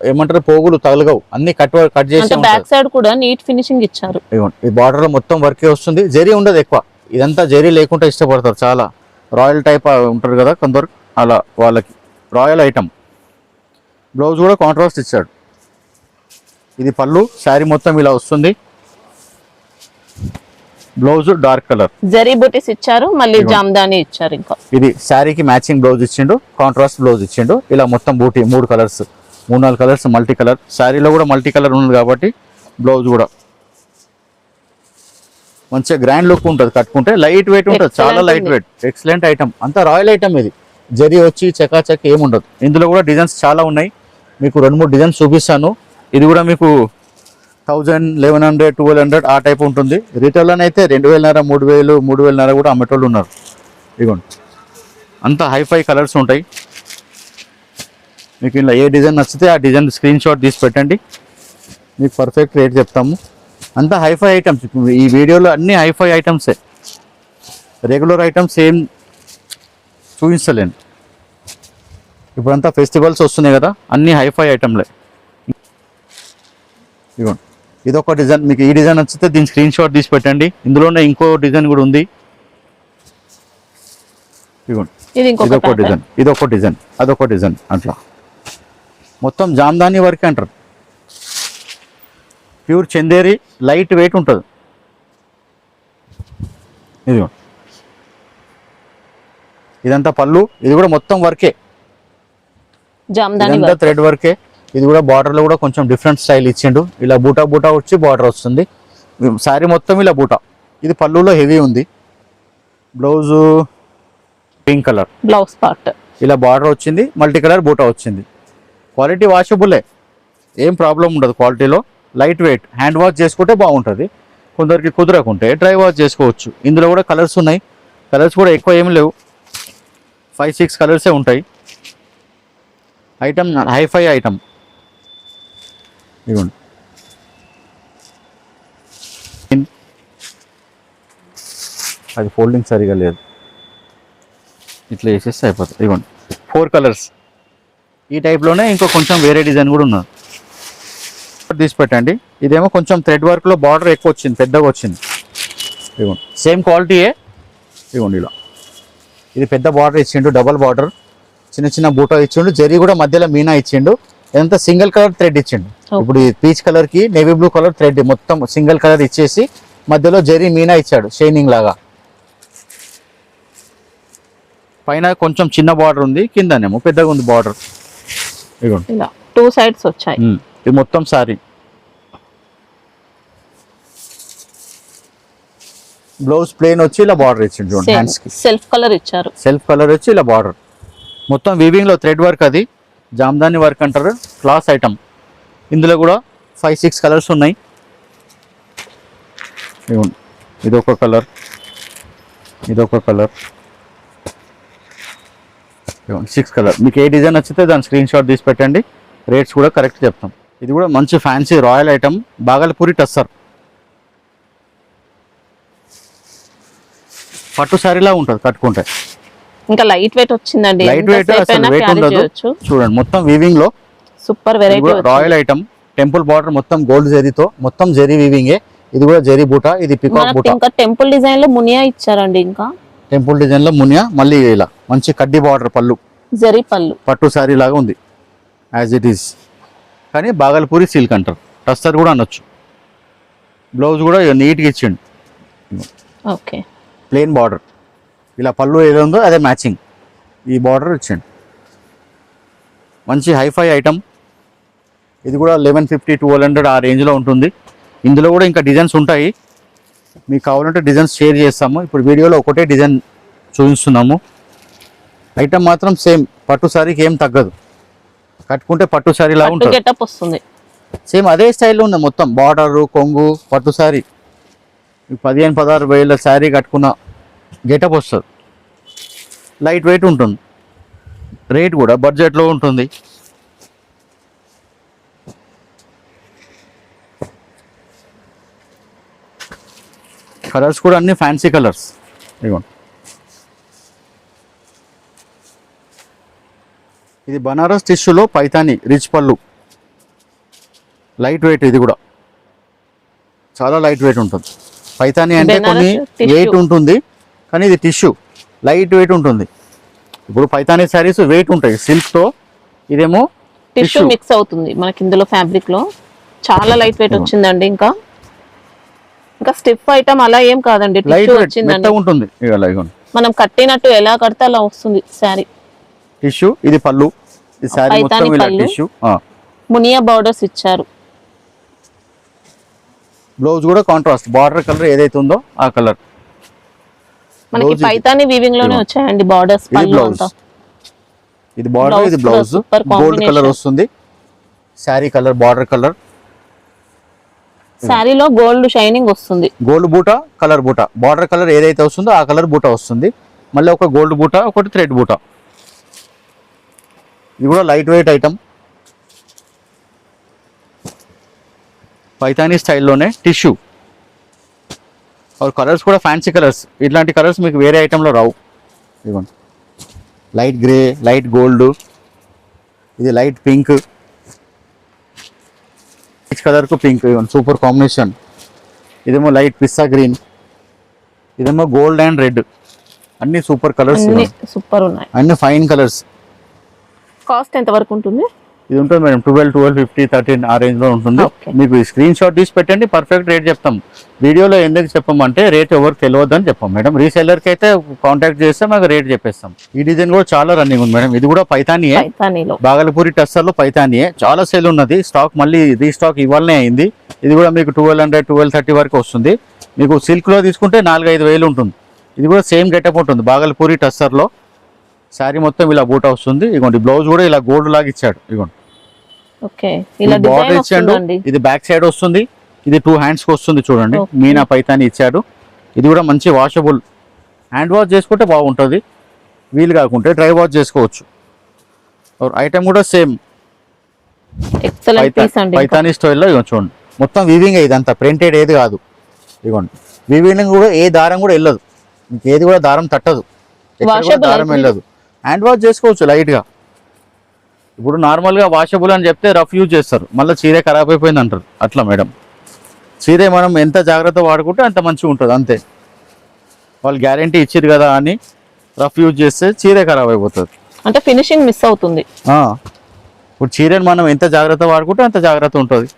ఏమంటారు పోగులు తగలగవు, అన్ని కట్ చేసి. బ్యాక్ సైడ్ కూడా నీట్ ఫినిషింగ్ ఇచ్చారు. ఈ బార్డర్ లో మొత్తం వర్కే వస్తుంది, జరీ ఉండదు ఎక్కువ. ఇదంతా జరీ లేకుండా ఇష్టపడతారు చాలా, రాయల్ టైప్ ఉంటారు కదా కొందరు, అలా వాళ్ళకి రాయల్ ఐటమ్. బ్లౌజ్ కూడా కాంట్రాస్ట్ ఇచ్చాడు. ఇది పళ్ళు, శారీ మొత్తం ఇలా వస్తుంది. బ్లౌజ్ డార్క్ కలర్, జరీ బుటీస్ ఇచ్చారు, మళ్ళీ జామ్దాని ఇచ్చారు. ఇంకా ఇది శారీకి మ్యాచింగ్ బ్లౌజ్ ఇచ్చిండు, కాంట్రాస్ట్ బ్లౌజ్ ఇచ్చిండు. ఇలా మొత్తం బూటీ 3 కలర్స్, 3-4 కలర్స్ మల్టీ కలర్. శారీలో కూడా మల్టీ కలర్ ఉంది కాబట్టి బ్లౌజ్ కూడా మంచిగా గ్రాండ్ లుక్ ఉంటుంది, కట్టుకుంటే లైట్ వెయిట్ ఉంటుంది, చాలా లైట్ వెయిట్, ఎక్సలెంట్ ఐటమ్. అంతా రాయల్ ఐటమ్. ఇది జరీ వచ్చి చకాచక్ ఏముండదు. ఇందులో కూడా డిజైన్స్ చాలా ఉన్నాయి, మీకు 2-3 డిజైన్స్ చూపిస్తాను. ఇది కూడా మీకు 1000, 1100, 1200 ఆ టైప్ ఉంటుంది. రీటైల్లోనైతే 2500, 3000, 3500 కూడా అమ్మేటోళ్ళు ఉన్నారు. ఇదిగోండి అంతా హైఫై కలర్స్ ఉంటాయి. మీకు ఇలా ఏ డిజైన్ నచ్చితే ఆ డిజైన్ స్క్రీన్ షాట్ తీసి పెట్టండి, మీకు పర్ఫెక్ట్ రేట్ చెప్తాము. అంతా హైఫై ఐటమ్స్. ఈ వీడియోలో అన్ని హైఫై ఐటమ్సే, రెగ్యులర్ ఐటమ్స్ ఏం చూపించలేను. ఇప్పుడంతా ఫెస్టివల్స్ వస్తున్నాయి కదా, అన్ని హైఫై ఐటమ్లే. ఇదిగోండి ఇదొక డిజైన్, మీకు ఈ డిజైన్ నచ్చితే దీని స్క్రీన్ షాట్ తీసి పెట్టండి. ఇందులోనే ఇంకో డిజైన్ కూడా ఉంది. ఇదిగోండి ఇదొక డిజైన్, ఇదొక డిజైన్, అదొక డిజైన్, అట్లా మొత్తం జామ్దాని వర్క్ అంటారు. ప్యూర్ చందేరి, లైట్ వెయిట్ ఉంటుంది. ఇదిగోండి ఇదంతా పళ్ళు, ఇది కూడా మొత్తం వర్కే, ఇదంతా థ్రెడ్ వర్కే. ఇది కూడా బార్డర్లో కూడా కొంచెం డిఫరెంట్ స్టైల్ ఇచ్చిండు, ఇలా బూటా బూటా వచ్చి బార్డర్ వస్తుంది. శారీ మొత్తం ఇలా బూటా. ఇది పళ్ళులో హెవీ ఉంది. Blouse pink colour, blouse part ఇలా బార్డర్ వచ్చింది, మల్టీ కలర్ బూటా వచ్చింది. క్వాలిటీ వాషబుల్లే, ఏం ప్రాబ్లం ఉండదు క్వాలిటీలో. లైట్ వెయిట్, హ్యాండ్ వాష్ చేసుకుంటే బాగుంటుంది, కొందరికి కుదరకుంటే డ్రై వాష్ చేసుకోవచ్చు. ఇందులో కూడా కలర్స్ ఉన్నాయి, కలర్స్ కూడా ఎక్కువ ఏమి లేవు, 5-6 కలర్సే ఉంటాయి. Item hifi item. ఇదిగోండి అది ఫోల్డింగ్ సరిగా లేదు, ఇట్లా వేసేస్తే అయిపోతుంది. ఇదిగోండి 4 కలర్స్. ఈ టైప్లోనే ఇంకో కొంచెం వేరే డిజైన్ కూడా ఉన్నది, తీసి పెట్టండి. ఇదేమో కొంచెం థ్రెడ్ వర్క్లో బార్డర్ ఎక్కువ వచ్చింది, పెద్దగా వచ్చింది. ఇదిగోండి సేమ్ క్వాలిటీయే. ఇదిగోండి ఇలా ఇది పెద్ద బార్డర్ ఇచ్చిండు, డబల్ బార్డర్, చిన్న చిన్న బూటా ఇచ్చిండు, జరీ కూడా మధ్యలో మీనా ఇచ్చిండు. ఇదంతా సింగిల్ కలర్ థ్రెడ్ ఇచ్చిండు. ఇప్పుడు ఈ పీచ్ కలర్ కి నేవీ బ్లూ కలర్ థ్రెడ్ మొత్తం సింగిల్ కలర్ ఇచ్చేసి మధ్యలో జరీ మీనా ఇచ్చాడు, షైనింగ్ లాగా. పైన కొంచెం చిన్న బార్డర్ ఉంది, కిందనేమో పెద్దగా ఉంది బార్డర్. ఇదిగోండి ఇలా 2 సైడ్స్ వచ్చాయి. ఇది మొత్తం సారీ. బ్లౌజ్ ప్లేన్ వచ్చి ఇలా బార్డర్ ఇచ్చిండు చూడండి, హ్యాండ్స్ కి సెల్ఫ్ కలర్ ఇచ్చారు. సెల్ఫ్ కలర్ వచ్చి ఇలా బార్డర్. మొత్తం వీవింగ్లో థ్రెడ్ వర్క్, అది జామ్దాని వర్క్ అంటారు, క్లాస్ ఐటమ్. ఇందులో కూడా 5-6 కలర్స్ ఉన్నాయి. ఇదొక కలర్, ఇదొక కలర్, 6 కలర్. మీకు ఏ డిజైన్ నచ్చితే దాని స్క్రీన్ షాట్ తీసి పెట్టండి, రేట్స్ కూడా కరెక్ట్ చెప్తాం. ఇది కూడా మంచి fancy royal item, Bhagalpuri tussar. పట్టు శారీలా ఉంటుంది కట్టుకుంటే. ఇంకా లైట్ వెయిట్ వచ్చిందండి, లైట్ వెయిట్, అసలు వెయిట్ ఉండదు. చూడండి మొత్తం వీవింగ్ లో super variety royal item. Temple border మొత్తం గోల్డ్ జరీతో, మొత్తం జరీ వీవింగే. ఇది కూడా జరీ బూటా, ఇది పికాక్ బూటా. ఇంకా టెంపుల్ డిజైన్ లో మునియా ఇచ్చారండి. ఇంకా టెంపుల్ డిజైన్ లో మునియా, మళ్ళీ ఇలా మంచి కడ్డీ బార్డర్ పళ్ళు, జరీ పళ్ళు, పట్టు శారీ లాగా ఉంది యాజ్ ఇట్ ఈస్. కానీ బాగల్పూరి సిల్క్ అంటారు, టస్సర్ కూడా అనొచ్చు. బ్లౌజ్ కూడా నీట్గా ఇచ్చిండు. ఓకే, ప్లెయిన్ బార్డర్, ఇలా పళ్ళు ఏదో ఉందో అదే మ్యాచింగ్ ఈ బార్డర్ ఇచ్చిండు. మంచి హైఫై ఐటమ్. ఇది కూడా 1150-1200 ఆ రేంజ్లో ఉంటుంది. ఇందులో కూడా ఇంకా డిజైన్స్ ఉంటాయి, మీకు కావాలంటే డిజైన్స్ షేర్ చేస్తాము. ఇప్పుడు వీడియోలో ఒకటే డిజైన్ చూపిస్తున్నాము. ఐటమ్ మాత్రం సేమ్, పట్టు శారీకి ఏం తగ్గదు, కట్టుకుంటే పట్టు శారీ లాగా ఉంటుంది. గెటప్ వస్తుంది సేమ్ అదే స్టైల్లో ఉంది మొత్తం. బార్డర్, కొంగు, పట్టు శారీ. 15-16 వేల శారీ కట్టుకున్న గెటప్ వస్తుంది. లైట్ వెయిట్ ఉంటుంది, రేట్ కూడా బడ్జెట్లో ఉంటుంది. కలర్స్ కూడా అన్ని ఫ్యాన్సీ కలర్స్. ఇదిగోండి, ఇది బనారస్ టిష్యూలో పైతాని రిచ్ పళ్ళు, లైట్ వెయిట్. ఇది కూడా చాలా లైట్ వెయిట్ ఉంటుంది. పైతాని అంటే కొన్ని వెయిట్ ఉంటుంది, కానీ ఇది టిష్యూ లైట్ వెయిట్ ఉంటుంది. ఇప్పుడు పైతాని శారీస్ వెయిట్ ఉంటాయి సిల్క్తో, ఇదేమో టిష్యూ మిక్స్ అవుతుంది మనకి ఇందులో ఫ్యాబ్రిక్ లో. చాలా లైట్ వెయిట్ వచ్చిందండి. ఇంకా స్టిఫ్ ఐటమ్ అలా ఏం కాదండి, టిష్యూ వచ్చిందండి, ఉంటుంది. మనం కట్టినట్టు ఎలా కడితే అలా వస్తుంది శారీ. టిష్యూ, ఇది పళ్ళు, ఈ శారీ మొత్తం ఇలా టిష్యూ. మునియా బోర్డర్స్ ఇచ్చారు. బ్లౌజ్ కూడా కాంట్రాస్ట్, బార్డర్ కలర్ ఏదైతే ఉందో ఆ కలర్. మనకి పైతాని వీవింగ్ లోనే వచ్చాయండి బార్డర్స్. పళ్ళు అంతా ఇది బార్డర్, ఇది బ్లౌజ్. గోల్డ్ కలర్ వస్తుంది శారీ కలర్, బార్డర్ కలర్. శారీలో గోల్డ్ షైనింగ్ వస్తుంది. గోల్డ్ బూటా, కలర్ బూటా, బార్డర్ కలర్ ఏదైతే వస్తుందో ఆ కలర్ బూటా వస్తుంది. మళ్ళీ ఒక గోల్డ్ బూటా, ఒకటి థ్రెడ్ బూటా. ఇది కూడా లైట్ వెయిట్ ఐటమ్, పైతానీ స్టైల్లోనే టిష్యూ. కలర్స్ కూడా ఫ్యాన్సీ కలర్స్. ఇట్లాంటి కలర్స్ మీకు వేరే ఐటెంలో రావు. ఇదిగోండి, లైట్ గ్రే, లైట్ గోల్డ్, ఇది లైట్ పింక్, పీచ్ కలర్కు పింక్, సూపర్ కాంబినేషన్. ఇదేమో లైట్ పిస్తా గ్రీన్, ఇదేమో గోల్డ్ అండ్ రెడ్. అన్ని సూపర్ కలర్స్, సూపర్ ఉన్నాయి, అన్ని ఫైన్ కలర్స్. కాస్ట్ ఎంత వరకు ఉంటుంది? ఇది ఉంటుంది మేడం 1250, 13 ఆ రేంజ్లో ఉంటుంది. మీకు స్క్రీన్ షాట్ తీసి పెట్టండి, పర్ఫెక్ట్ రేట్ చెప్తాం. వీడియోలో ఎందుకు చెప్పమంటే రేట్ ఎవరికి తెలియదు అని చెప్పాం మేడం. రీసెల్లర్కి అయితే కాంటాక్ట్ చేస్తే మాకు రేట్ చెప్పేస్తాం. ఈ డిజైన్ కూడా చాలా రన్నింగ్ ఉంది మేడం. ఇది కూడా పైతానియే, బాగల్పూరి టస్సర్లో పైతానియే. చాలా సేల్ ఉన్నది, స్టాక్ మళ్ళీ రీస్టాక్ ఇవ్వాలనే అయింది. ఇది కూడా మీకు 1200, 1230 వరకు వస్తుంది. మీకు సిల్క్లో తీసుకుంటే 4-5 వేలు ఉంటుంది. ఇది కూడా సేమ్ గెటప్ ఉంటుంది, బాగల్పూరి టస్సర్లో. శారీ మొత్తం ఇలా బూటా వస్తుంది. ఇగోండి, బ్లౌజ్ కూడా ఇలా గోల్డ్ లాగా ఇచ్చాడు. ఇగోండి, బార్డర్ ఇచ్చాడు. ఇది బ్యాక్ సైడ్ వస్తుంది, ఇది 2 హ్యాండ్స్కి వస్తుంది. చూడండి, మీనా పైతాని ఇచ్చాడు. ఇది కూడా మంచి వాషబుల్, హ్యాండ్ వాష్ చేసుకుంటే బాగుంటుంది. వీలు కాకుంటే డ్రై వాష్ చేసుకోవచ్చు. ఐటమ్ కూడా సేమ్ పైతాని స్టైల్లో. ఇగో చూడండి, మొత్తం వీవింగ్. ఇదంతా ప్రింటెడ్ ఏది కాదు. ఇగోండి, వీవింగ్ కూడా ఏ దారం కూడా వెళ్ళదు, మీకు ఏది కూడా దారం తట్టదు, దారం వెళ్ళదు. హ్యాండ్ వాష్ చేసుకోవచ్చు లైట్గా. ఇప్పుడు నార్మల్గా వాషబుల్ అని చెప్తే రఫ్ యూజ్ చేస్తారు, మళ్ళీ చీర ఖరాబ్ అయిపోయింది అంటారు. అట్లా మేడం, చీర మనం ఎంత జాగ్రత్త వాడుకుంటే అంత మంచిగా ఉంటుంది, అంతే. వాళ్ళు గ్యారంటీ ఇచ్చారు కదా అని రఫ్ యూజ్ చేస్తే చీర ఖరాబ్ అయిపోతుంది, అంటే ఫినిషింగ్ మిస్ అవుతుంది. ఇప్పుడు చీరని మనం ఎంత జాగ్రత్త వాడుకుంటే అంత జాగ్రత్త ఉంటుంది.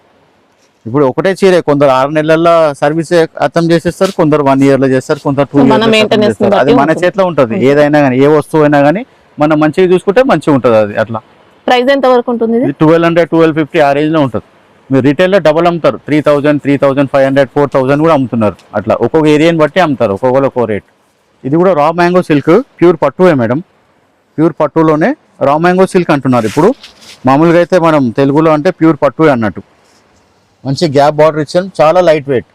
ఇప్పుడు ఒకటే చీర కొందరు 6 నెలల్లో సర్వీస్ అర్థం చేసేస్తారు, కొందరు 1 ఇయర్లో చేస్తారు, కొందరు 2 ఇయర్స్. అది మన చేతిలో ఉంటుంది. ఏదైనా కానీ, ఏ వస్తువు అయినా కానీ మనం మంచిగా చూసుకుంటే మంచిగా ఉంటుంది. అది అట్లా. ప్రైస్ ఎంత వరకు ఉంటుంది? 1200, 1250 ఆ రేంజ్లో ఉంటుంది. మీరు రిటైల్లో డబల్ అమ్ముతారు, 3000, 3500, 4000 కూడా అమ్ముతున్నారు. అట్లా ఒక్కొక్క ఏరియాని బట్టి అమ్ముతారు, ఒక్కొక్కరు ఒక్కో రేట్. ఇది కూడా రా మ్యాంగో సిల్క్, ప్యూర్ పట్టువే మేడం. ప్యూర్ పట్టులోనే రా మ్యాంగో సిల్క్ అంటున్నారు ఇప్పుడు. మామూలుగా అయితే మనం తెలుగులో అంటే ప్యూర్ పట్టు అన్నట్టు. మంచి గ్యాప్ బార్డర్ ఇచ్చాను, చాలా లైట్ వెయిట్,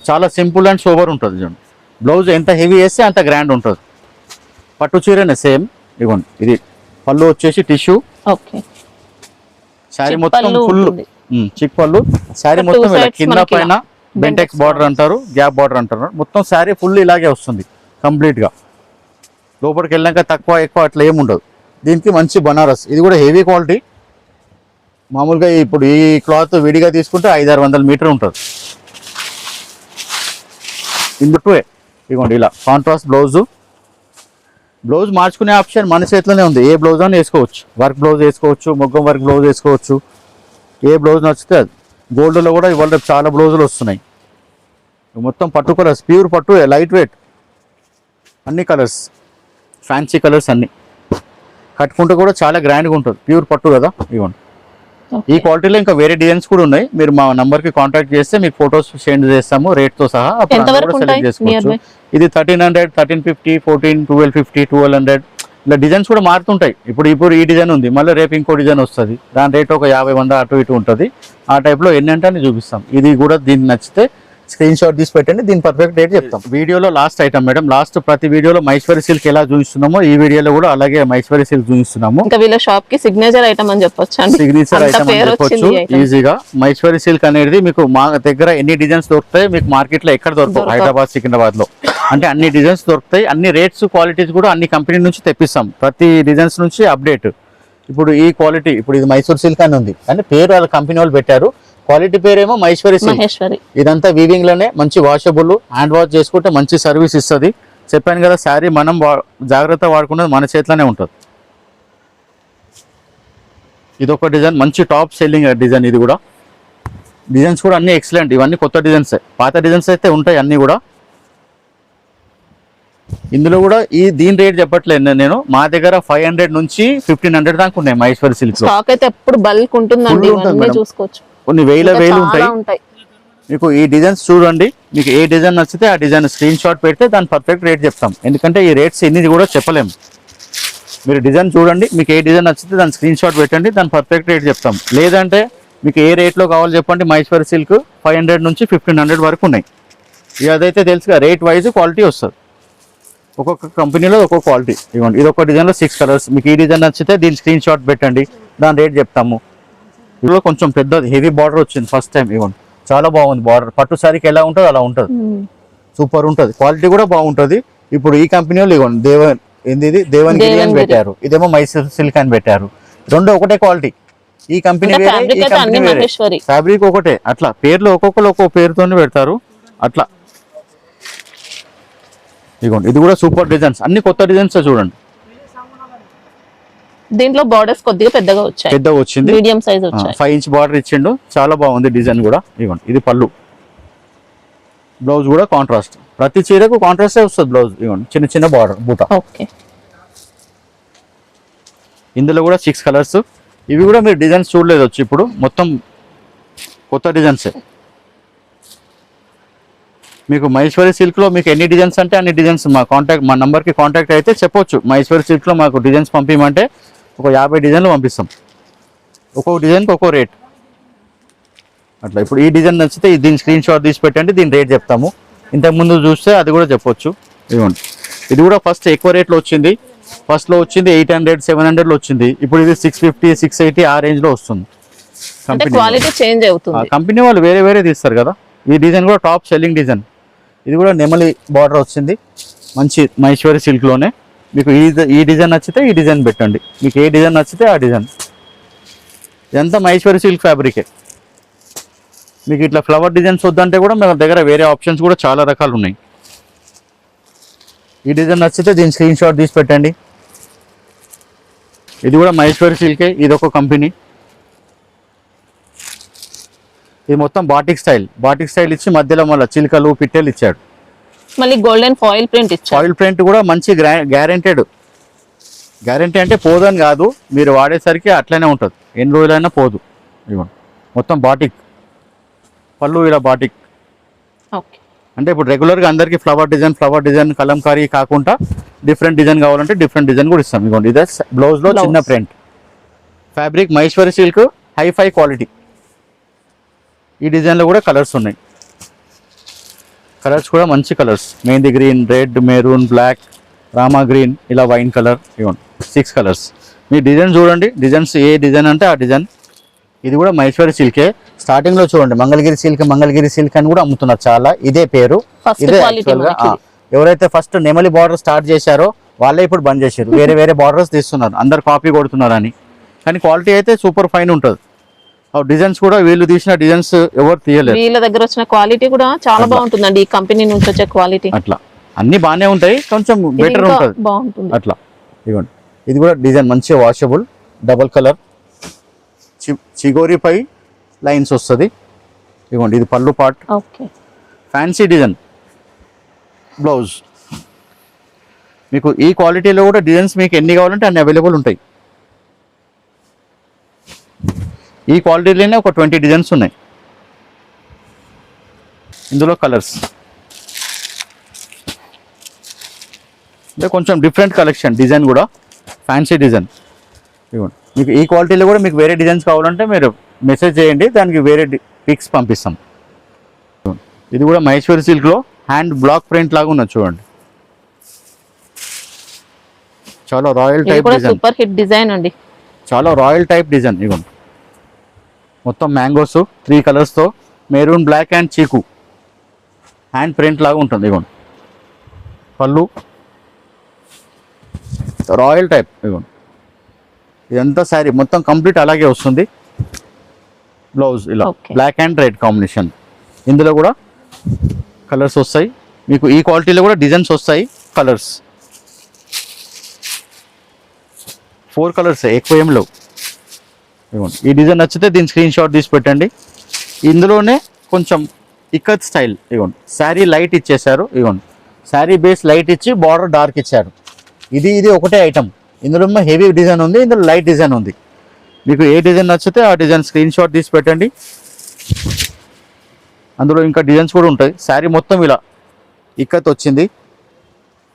చాలా సింపుల్ అండ్ సోబర్ ఉంటుంది. చూడండి బ్లౌజ్ ఎంత హెవీ వేస్తే అంత గ్రాండ్ ఉంటుంది. పట్టు చీరనే సేమ్. ఇవ్వండి ఇది పళ్ళు వచ్చేసి టిష్యూ. ఓకే, శారీ మొత్తం ఫుల్ చిక్ పళ్ళు. శారీ Two మొత్తం ఇలా sides కింద మనకి పైన బెంటెక్స్ బార్డర్ అంటారు, గ్యాప్ బార్డర్ అంటారు. మొత్తం శారీ ఫుల్ ఇలాగే వస్తుంది కంప్లీట్గా. లోపలికి వెళ్ళాక తక్కువ ఎక్కువ అట్లా ఏమి ఉండదు. దీనికి మంచి బనారస్, ఇది కూడా హెవీ క్వాలిటీ. మామూలుగా ఇప్పుడు ఈ క్లాత్ విడిగా తీసుకుంటే 500-600 మీటర్ ఉంటుంది. ఇందుకు ఇదిగోండి ఇలా కాంట్రాస్ట్ బ్లౌజు. బ్లౌజ్ మార్చుకునే ఆప్షన్ మన చేతిలోనే ఉంది. ఏ బ్లౌజ్ అని వేసుకోవచ్చు, వర్క్ బ్లౌజ్ వేసుకోవచ్చు, మొగ్గం వర్క్ బ్లౌజ్ వేసుకోవచ్చు, ఏ బ్లౌజ్ నచ్చితే అది. గోల్డ్లో కూడా ఇవాళ రేపు చాలా బ్లౌజులు వస్తున్నాయి. మొత్తం పట్టు కలర్స్, ప్యూర్ పట్టు, లైట్ వెయిట్, అన్ని కలర్స్, ఫ్యాన్సీ కలర్స్ అన్ని. కట్టుకుంటే కూడా చాలా గ్రాండ్గా ఉంటుంది, ప్యూర్ పట్టు కదా. ఇవ్వండి ఈ క్వాలిటీలో ఇంకా వేరే డిజైన్స్ కూడా ఉన్నాయి. మీరు మా నంబర్కి కాంటాక్ట్ చేస్తే మీకు ఫొటోస్ సెండ్ చేస్తాము రేట్తో సహా. సెలెక్ట్ చేసుకోవచ్చు. ఇది 1300, 1350, 14, 1250, 1200 ఇలా డిజైన్స్ కూడా మారుతుంటాయి. ఇప్పుడు ఈ డిజైన్ ఉంది, మళ్ళీ రేపు ఇంకో డిజైన్ వస్తుంది, దాని రేట్ ఒక 50-100 అటు ఇటు ఉంటుంది. ఆ టైప్లో ఎన్ని అంటే అని చూపిస్తాం. ఇది కూడా దీనికి నచ్చితే స్క్రీన్ షాట్ తీసి పెట్టండి, దీని పర్ఫెక్ట్ రేట్ చెప్తాం. వీడియోలో లాస్ట్ ఐటమ్ మేడం, లాస్ట్ ప్రతి వీడియోలో మహేశ్వరి సిల్క్ ఎలా చూపిస్తున్నామో ఈ వీడియోలో కూడా అలాగే మహేశ్వరి సిల్క్ చూపిస్తున్నాము. ఇంకా వీళ్ళ షాప్ కి సిగ్నేచర్ ఐటమ్ అని చెప్పొచ్చు, సిగ్నేచర్ ఐటమ్ అని చెప్పొచ్చు ఈజీగా. మహేశ్వరి సిల్క్ అనేది మీకు మా దగ్గర ఎన్ని డిజైన్స్ దొరుకుతాయి మీకు మార్కెట్ లో ఎక్కడ దొరకవు, హైదరాబాద్ సికింద్రాబాద్ లో. అంటే అన్ని డిజైన్స్ దొరుకుతాయి, అన్ని రేట్స్ క్వాలిటీస్ కూడా అన్ని కంపెనీ నుంచి తెప్పిస్తాం, ప్రతి డిజైన్స్ నుంచి అప్డేట్. ఇప్పుడు ఈ క్వాలిటీ, ఇప్పుడు ఇది మైసూర్ సిల్క్ అని ఉంది అంటే పేరు వాళ్ళ కంపెనీ వాళ్ళు పెట్టారు, క్వాలిటీ పేరేమో మహేశ్వరి సిల్క్. ఇదంతా వీవింగ్ లోనే మంచి వాషబుల్, హ్యాండ్ వాష్ చేసుకుంటే మంచి సర్వీస్ ఇస్తుంది. చెప్పాను కదా, శారీ మనం జాగ్రత్త వాడుకున్నది మన చేతిలోనే ఉంటుంది. ఇది ఒక డిజైన్, మంచి టాప్ సెల్లింగ్ డిజైన్. ఇది కూడా డిజైన్స్ కూడా అన్ని ఎక్సలెంట్, ఇవన్నీ కొత్త డిజైన్స్. పాత డిజైన్స్ అయితే ఉంటాయి అన్ని కూడా. ఇందులో కూడా దీని రేట్ చెప్పట్లేదు నేను, మా దగ్గర 500 నుంచి 1500 దాకా ఉన్నాయి మహేశ్వరి సిల్క్. స్టాక్ అయితే ఎప్పుడు బల్క్ ఉంటుందండి, చూసుకోవచ్చు. కొన్ని వేలు ఉంటాయి మీకు. ఈ డిజైన్స్ చూడండి, మీకు ఏ డిజైన్ నచ్చితే ఆ డిజైన్ స్క్రీన్ షాట్ పెడితే దాని పర్ఫెక్ట్ రేట్ చెప్తాం. ఎందుకంటే ఈ రేట్స్ ఎన్ని కూడా చెప్పలేము. మీరు డిజైన్ చూడండి, మీకు ఏ డిజైన్ నచ్చితే దాని స్క్రీన్ షాట్ పెట్టండి, దాని పర్ఫెక్ట్ రేట్ చెప్తాం. లేదంటే మీకు ఏ రేట్లో కావాలో చెప్పండి. మహేశ్వరి సిల్క్ 500 నుంచి 1500 వరకు ఉన్నాయి. ఇక అదైతే తెలుసుగా, రేట్ వైజ్ క్వాలిటీ వస్తుంది. ఒక్కొక్క కంపెనీలో ఒక్కొక్క క్వాలిటీ. ఇవ్వండి ఇది ఒక డిజైన్లో 6 కలర్స్. మీకు ఈ డిజైన్ నచ్చితే దీని స్క్రీన్ షాట్ పెట్టండి, దాని రేట్ చెప్తాము. ఇందులో కొంచెం పెద్దది హెవీ బార్డర్ వచ్చింది ఫస్ట్ టైం. ఇవ్వండి చాలా బాగుంది బార్డర్, పట్టు సారీకి ఎలా ఉంటుంది అలా ఉంటుంది, సూపర్ ఉంటుంది. క్వాలిటీ కూడా బాగుంటుంది. ఇప్పుడు ఈ కంపెనీ వాళ్ళు ఇవ్వండి దేవన్గిరి అని పెట్టారు, ఇదేమో మైసూర్ సిల్క్ అని పెట్టారు. రెండు ఒకటే క్వాలిటీ. ఈ కంపెనీ వేరే, ఈ కంపెనీ వేరే, ఫ్యాబ్రిక్ ఒకటే. అట్లా పేర్లు ఒక్కొక్కరు ఒక్కొక్క పేరుతోనే పెడతారు అట్లా. ఇదిగోండి ఇది కూడా సూపర్ డిజైన్స్, అన్ని కొత్త డిజైన్స్ చూడండి. దీంట్లో బార్డర్స్ కొద్దిగా పెద్దగా వచ్చింది, మీడియం సైజ్ వచ్చాయి. 5 ఇంచ్ బార్డర్ ఇచ్చిండు, చాలా బాగుంది డిజైన్ కూడా. ఇవ్వండి ఇది పళ్ళు, బ్లౌజ్ కూడా కాంట్రాస్ట్. ప్రతి చీరకు కాంట్రాస్టే వస్తుంది బ్లౌజ్. ఇవ్వండి చిన్న చిన్న బార్డర్ బూట. ఓకే, ఇందులో కూడా 6 కలర్స్. ఇవి కూడా మీరు డిజైన్స్ చూడలేదు వచ్చి, ఇప్పుడు మొత్తం కొత్త డిజైన్సే. మీకు మహేశ్వరి సిల్క్లో మీకు ఎన్ని డిజైన్స్ అంటే అన్ని డిజైన్స్ మా నంబర్కి కాంటాక్ట్ అయితే చెప్పొచ్చు. మహేశ్వరి సిల్క్లో మాకు డిజైన్స్ పంపించమంటే ఒక 50 డిజైన్లు పంపిస్తాం. ఒక్కొక్క డిజైన్కి ఒక్కో రేట్ అట్లా. ఇప్పుడు ఈ డిజైన్ నచ్చితే దీని స్క్రీన్ షాట్ తీసి పెట్టండి, దీని రేట్ చెప్తాము. ఇంతకుముందు చూస్తే అది కూడా చెప్పొచ్చు. ఇవ్వండి ఇది కూడా ఫస్ట్ ఎక్కువ రేట్లో వచ్చింది. ఫస్ట్లో వచ్చింది 800, 700లో వచ్చింది. ఇప్పుడు ఇది 650, 680 ఆ రేంజ్లో వస్తుంది. కంపెనీ వాళ్ళు వేరే వేరే తీస్తారు కదా. ఈ డిజైన్ కూడా టాప్ సెల్లింగ్ డిజైన్. ఇది కూడా నెమలి బార్డర్ వచ్చింది, మంచి మహేశ్వరి సిల్క్లోనే. మీకు ఈ డిజైన్ నచ్చితే ఈ డిజైన్ పెట్టండి, మీకు ఏ డిజైన్ నచ్చితే ఆ డిజైన్. ఇదంతా మహేశ్వరి సిల్క్ ఫ్యాబ్రికే. మీకు ఇట్లా ఫ్లవర్ డిజైన్స్ వద్దంటే కూడా మన దగ్గర వేరే ఆప్షన్స్ కూడా చాలా రకాలు ఉన్నాయి. ఈ డిజైన్ నచ్చితే దీని స్క్రీన్ షాట్ తీసి పెట్టండి. ఇది కూడా మహేశ్వరి సిల్కే, ఇది ఒక కంపెనీ. ఇది మొత్తం బాటిక్ స్టైల్ ఇచ్చి మధ్యలో మళ్ళీ చిలుకలు పిట్టెలు ఇచ్చాడు. మళ్ళీ గోల్డెన్ ఫాయిల్ ప్రింట్ ఇచ్చాడు. ఫాయిల్ ప్రింట్ కూడా మంచి గ్యారెంటీ అంటే పోదని కాదు, మీరు వాడేసరికి అట్లనే ఉంటుంది, ఎన్ని రోజులైనా పోదు. ఇవ్వండి మొత్తం బాటిక్ పళ్ళు, ఇలా బాటిక్ అంటే ఇప్పుడు రెగ్యులర్గా అందరికీ ఫ్లవర్ డిజైన్ కలంకారీ కాకుండా డిఫరెంట్ డిజైన్ కావాలంటే డిఫరెంట్ డిజైన్ కూడా ఇస్తాం. ఇదిగోండి ఇదే బ్లౌజ్లో చిన్న print, fabric Maheshwari silk, hifi quality. ఈ డిజైన్లో కూడా కలర్స్ ఉన్నాయి. కలర్స్ కూడా మంచి colours, mehndi green, red, maroon, black, Rama green, ఇలా వైన్ కలర్. ఇవ్వండి 6 కలర్స్. మీ డిజైన్ చూడండి, డిజైన్స్ ఏ డిజైన్ అంటే ఆ డిజైన్. ఇది కూడా మహేశ్వరి సిల్కే. స్టార్టింగ్ లో చూడండి మంగళగిరి సిల్క్ అని కూడా అమ్ముతున్నారు చాలా, ఇదే పేరు. ఇదే యాక్చువల్ గా ఎవరైతే ఫస్ట్ నెమలి బార్డర్ స్టార్ట్ చేశారో వాళ్ళే ఇప్పుడు బంద్ చేశారు, వేరే వేరే బార్డర్స్ తీస్తున్నారు, అందరు కాపీ కొడుతున్నారు అని. కానీ క్వాలిటీ అయితే సూపర్ ఫైన్ ఉంటుంది. డిజైన్స్ కూడా వీళ్ళు తీసిన డిజైన్స్ ఎవరు తీయలేదు. వీళ్ళ దగ్గర వచ్చిన క్వాలిటీ కూడా చాలా బాగుంటుందండి, ఈ కంపెనీ నుంచి వచ్చే క్వాలిటీ. అట్లా అన్ని బాగానే ఉంటాయి, కొంచెం బెటర్ ఉంటుంది బాగుంటుంది అట్లా. ఇదిగోండి ఇది కూడా డిజైన్ మంచిగా వాషబుల్, డబుల్ కలర్, చిగోరిపై లైన్స్ వస్తుంది. ఇదిగోండి ఇది పళ్ళు part, okay. Fancy design blouse. మీకు ఈ క్వాలిటీలో కూడా డిజైన్స్ మీకు ఎన్ని కావాలంటే అన్ని అవైలబుల్ ఉంటాయి. ఈ క్వాలిటీలోనే ఒక 20 డిజైన్స్ ఉన్నాయి. ఇందులో కలర్స్ అంటే కొంచెం డిఫరెంట్ కలెక్షన్, డిజైన్ కూడా ఫ్యాన్సీ డిజైన్. ఇవ్వండి మీకు ఈ క్వాలిటీలో కూడా మీకు వేరే డిజైన్స్ కావాలంటే మీరు మెసేజ్ చేయండి, దానికి వేరే పిక్స్ పంపిస్తాం. ఇది కూడా మహేశ్వరి సిల్క్లో హ్యాండ్ బ్లాక్ ప్రింట్ లాగా ఉన్నది చూడండి, చాలా royal type design, super hit design అండి, చాలా రాయల్ టైప్ డిజైన్. ఇవ్వండి మొత్తం మ్యాంగోస్ 3 కలర్స్తో, మెరూన్, బ్లాక్ అండ్ చీకు, హ్యాండ్ ప్రింట్ లాగా ఉంటుంది. ఇవ్వండి పళ్ళు రాయల్ టైప్. ఇవ్వండి ఇదంతా శారీ మొత్తం కంప్లీట్ అలాగే వస్తుంది. బ్లౌజ్ ఇలా బ్లాక్ అండ్ రెడ్ కాంబినేషన్. ఇందులో కూడా కలర్స్ వస్తాయి మీకు, ఈ క్వాలిటీలో కూడా డిజైన్స్ వస్తాయి. కలర్స్ 4 కలర్స్, ఎక్కువ ఏం లేవు. ఇవ్వండి ఈ డిజైన్ నచ్చితే దీని స్క్రీన్ షాట్ తీసి పెట్టండి. ఇందులోనే కొంచెం ఇక్కత్ స్టైల్. ఇవ్వండి శారీ లైట్ ఇచ్చేసారు. ఇవ్వండి శారీ బేస్ లైట్ ఇచ్చి బార్డర్ డార్క్ ఇచ్చారు. ఇది ఒకటే ఐటమ్, ఇందులో హెవీ డిజైన్ ఉంది, ఇందులో లైట్ డిజైన్ ఉంది. మీకు ఏ డిజైన్ నచ్చితే ఆ డిజైన్ స్క్రీన్ షాట్ తీసి పెట్టండి. అందులో ఇంకా డిజైన్స్ కూడా ఉంటాయి. శారీ మొత్తం ఇలా ఇక్కత్ వచ్చింది.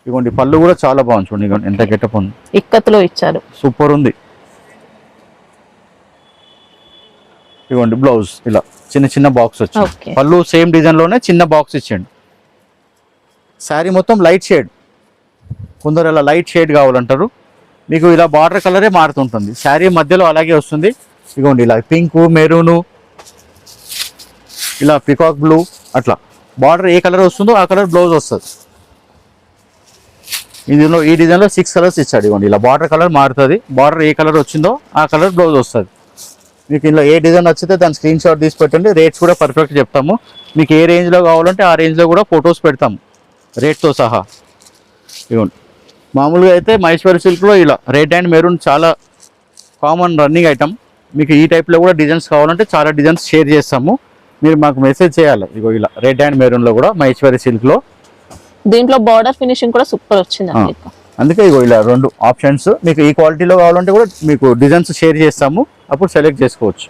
ఇవ్వండి పళ్ళు కూడా చాలా బాగుంది చూడండి, ఇవ్వండి ఎంత గెటప్ ఉంది, ఇక్కత్లో ఇచ్చారు, సూపర్ ఉంది. ఇవ్వండి బ్లౌజ్ ఇలా చిన్న చిన్న బాక్స్ వచ్చింది, పళ్ళు సేమ్ డిజైన్లోనే చిన్న బాక్స్ ఇచ్చేయండి. శారీ మొత్తం లైట్ షేడ్, కొందరు ఇలా లైట్ షేడ్ కావాలంటారు, మీకు ఇలా బార్డర్ కలరే మారుతుంటుంది. శారీ మధ్యలో అలాగే వస్తుంది. ఇదిగోండి ఇలా పింక్, మెరూను, ఇలా పికాక్ బ్లూ, అట్లా బార్డర్ ఏ కలర్ వస్తుందో ఆ కలర్ బ్లౌజ్ వస్తుంది. ఇందులో ఈ డిజైన్లో 6 కలర్స్ ఇచ్చాడు. ఇవ్వండి ఇలా బార్డర్ కలర్ మారుతుంది, బార్డర్ ఏ కలర్ వచ్చిందో ఆ కలర్ బ్లౌజ్ వస్తుంది. మీకు ఇందులో ఏ డిజైన్ నచ్చితే దాని స్క్రీన్ షాట్ తీసి పెట్టండి. రేట్స్ కూడా పర్ఫెక్ట్ చెప్తాము. మీకు ఏ రేంజ్లో కావాలంటే ఆ రేంజ్లో కూడా ఫొటోస్ పెడతాము రేట్తో సహా. ఇవ్వండి మామూలుగా అయితే మహేశ్వరి సిల్క్లో ఇలా రెడ్ అండ్ మెరూన్ చాలా కామన్ రన్నింగ్ ఐటమ్. మీకు ఈ టైప్లో కూడా డిజైన్స్ కావాలంటే చాలా డిజైన్స్ షేర్ చేస్తాము, మీరు మాకు మెసేజ్ చేయాలి. ఇగో ఇలా రెడ్ అండ్ మెరూన్లో కూడా మహేశ్వరి సిల్క్లో. దీంట్లో బార్డర్ ఫినిషింగ్ కూడా సూపర్ వచ్చింది, అందుకే ఇగో ఇలా 2 ఆప్షన్స్. మీకు ఈ క్వాలిటీలో కావాలంటే కూడా మీకు డిజైన్స్ షేర్ చేస్తాము, అప్పుడు సెలెక్ట్ చేసుకోవచ్చు.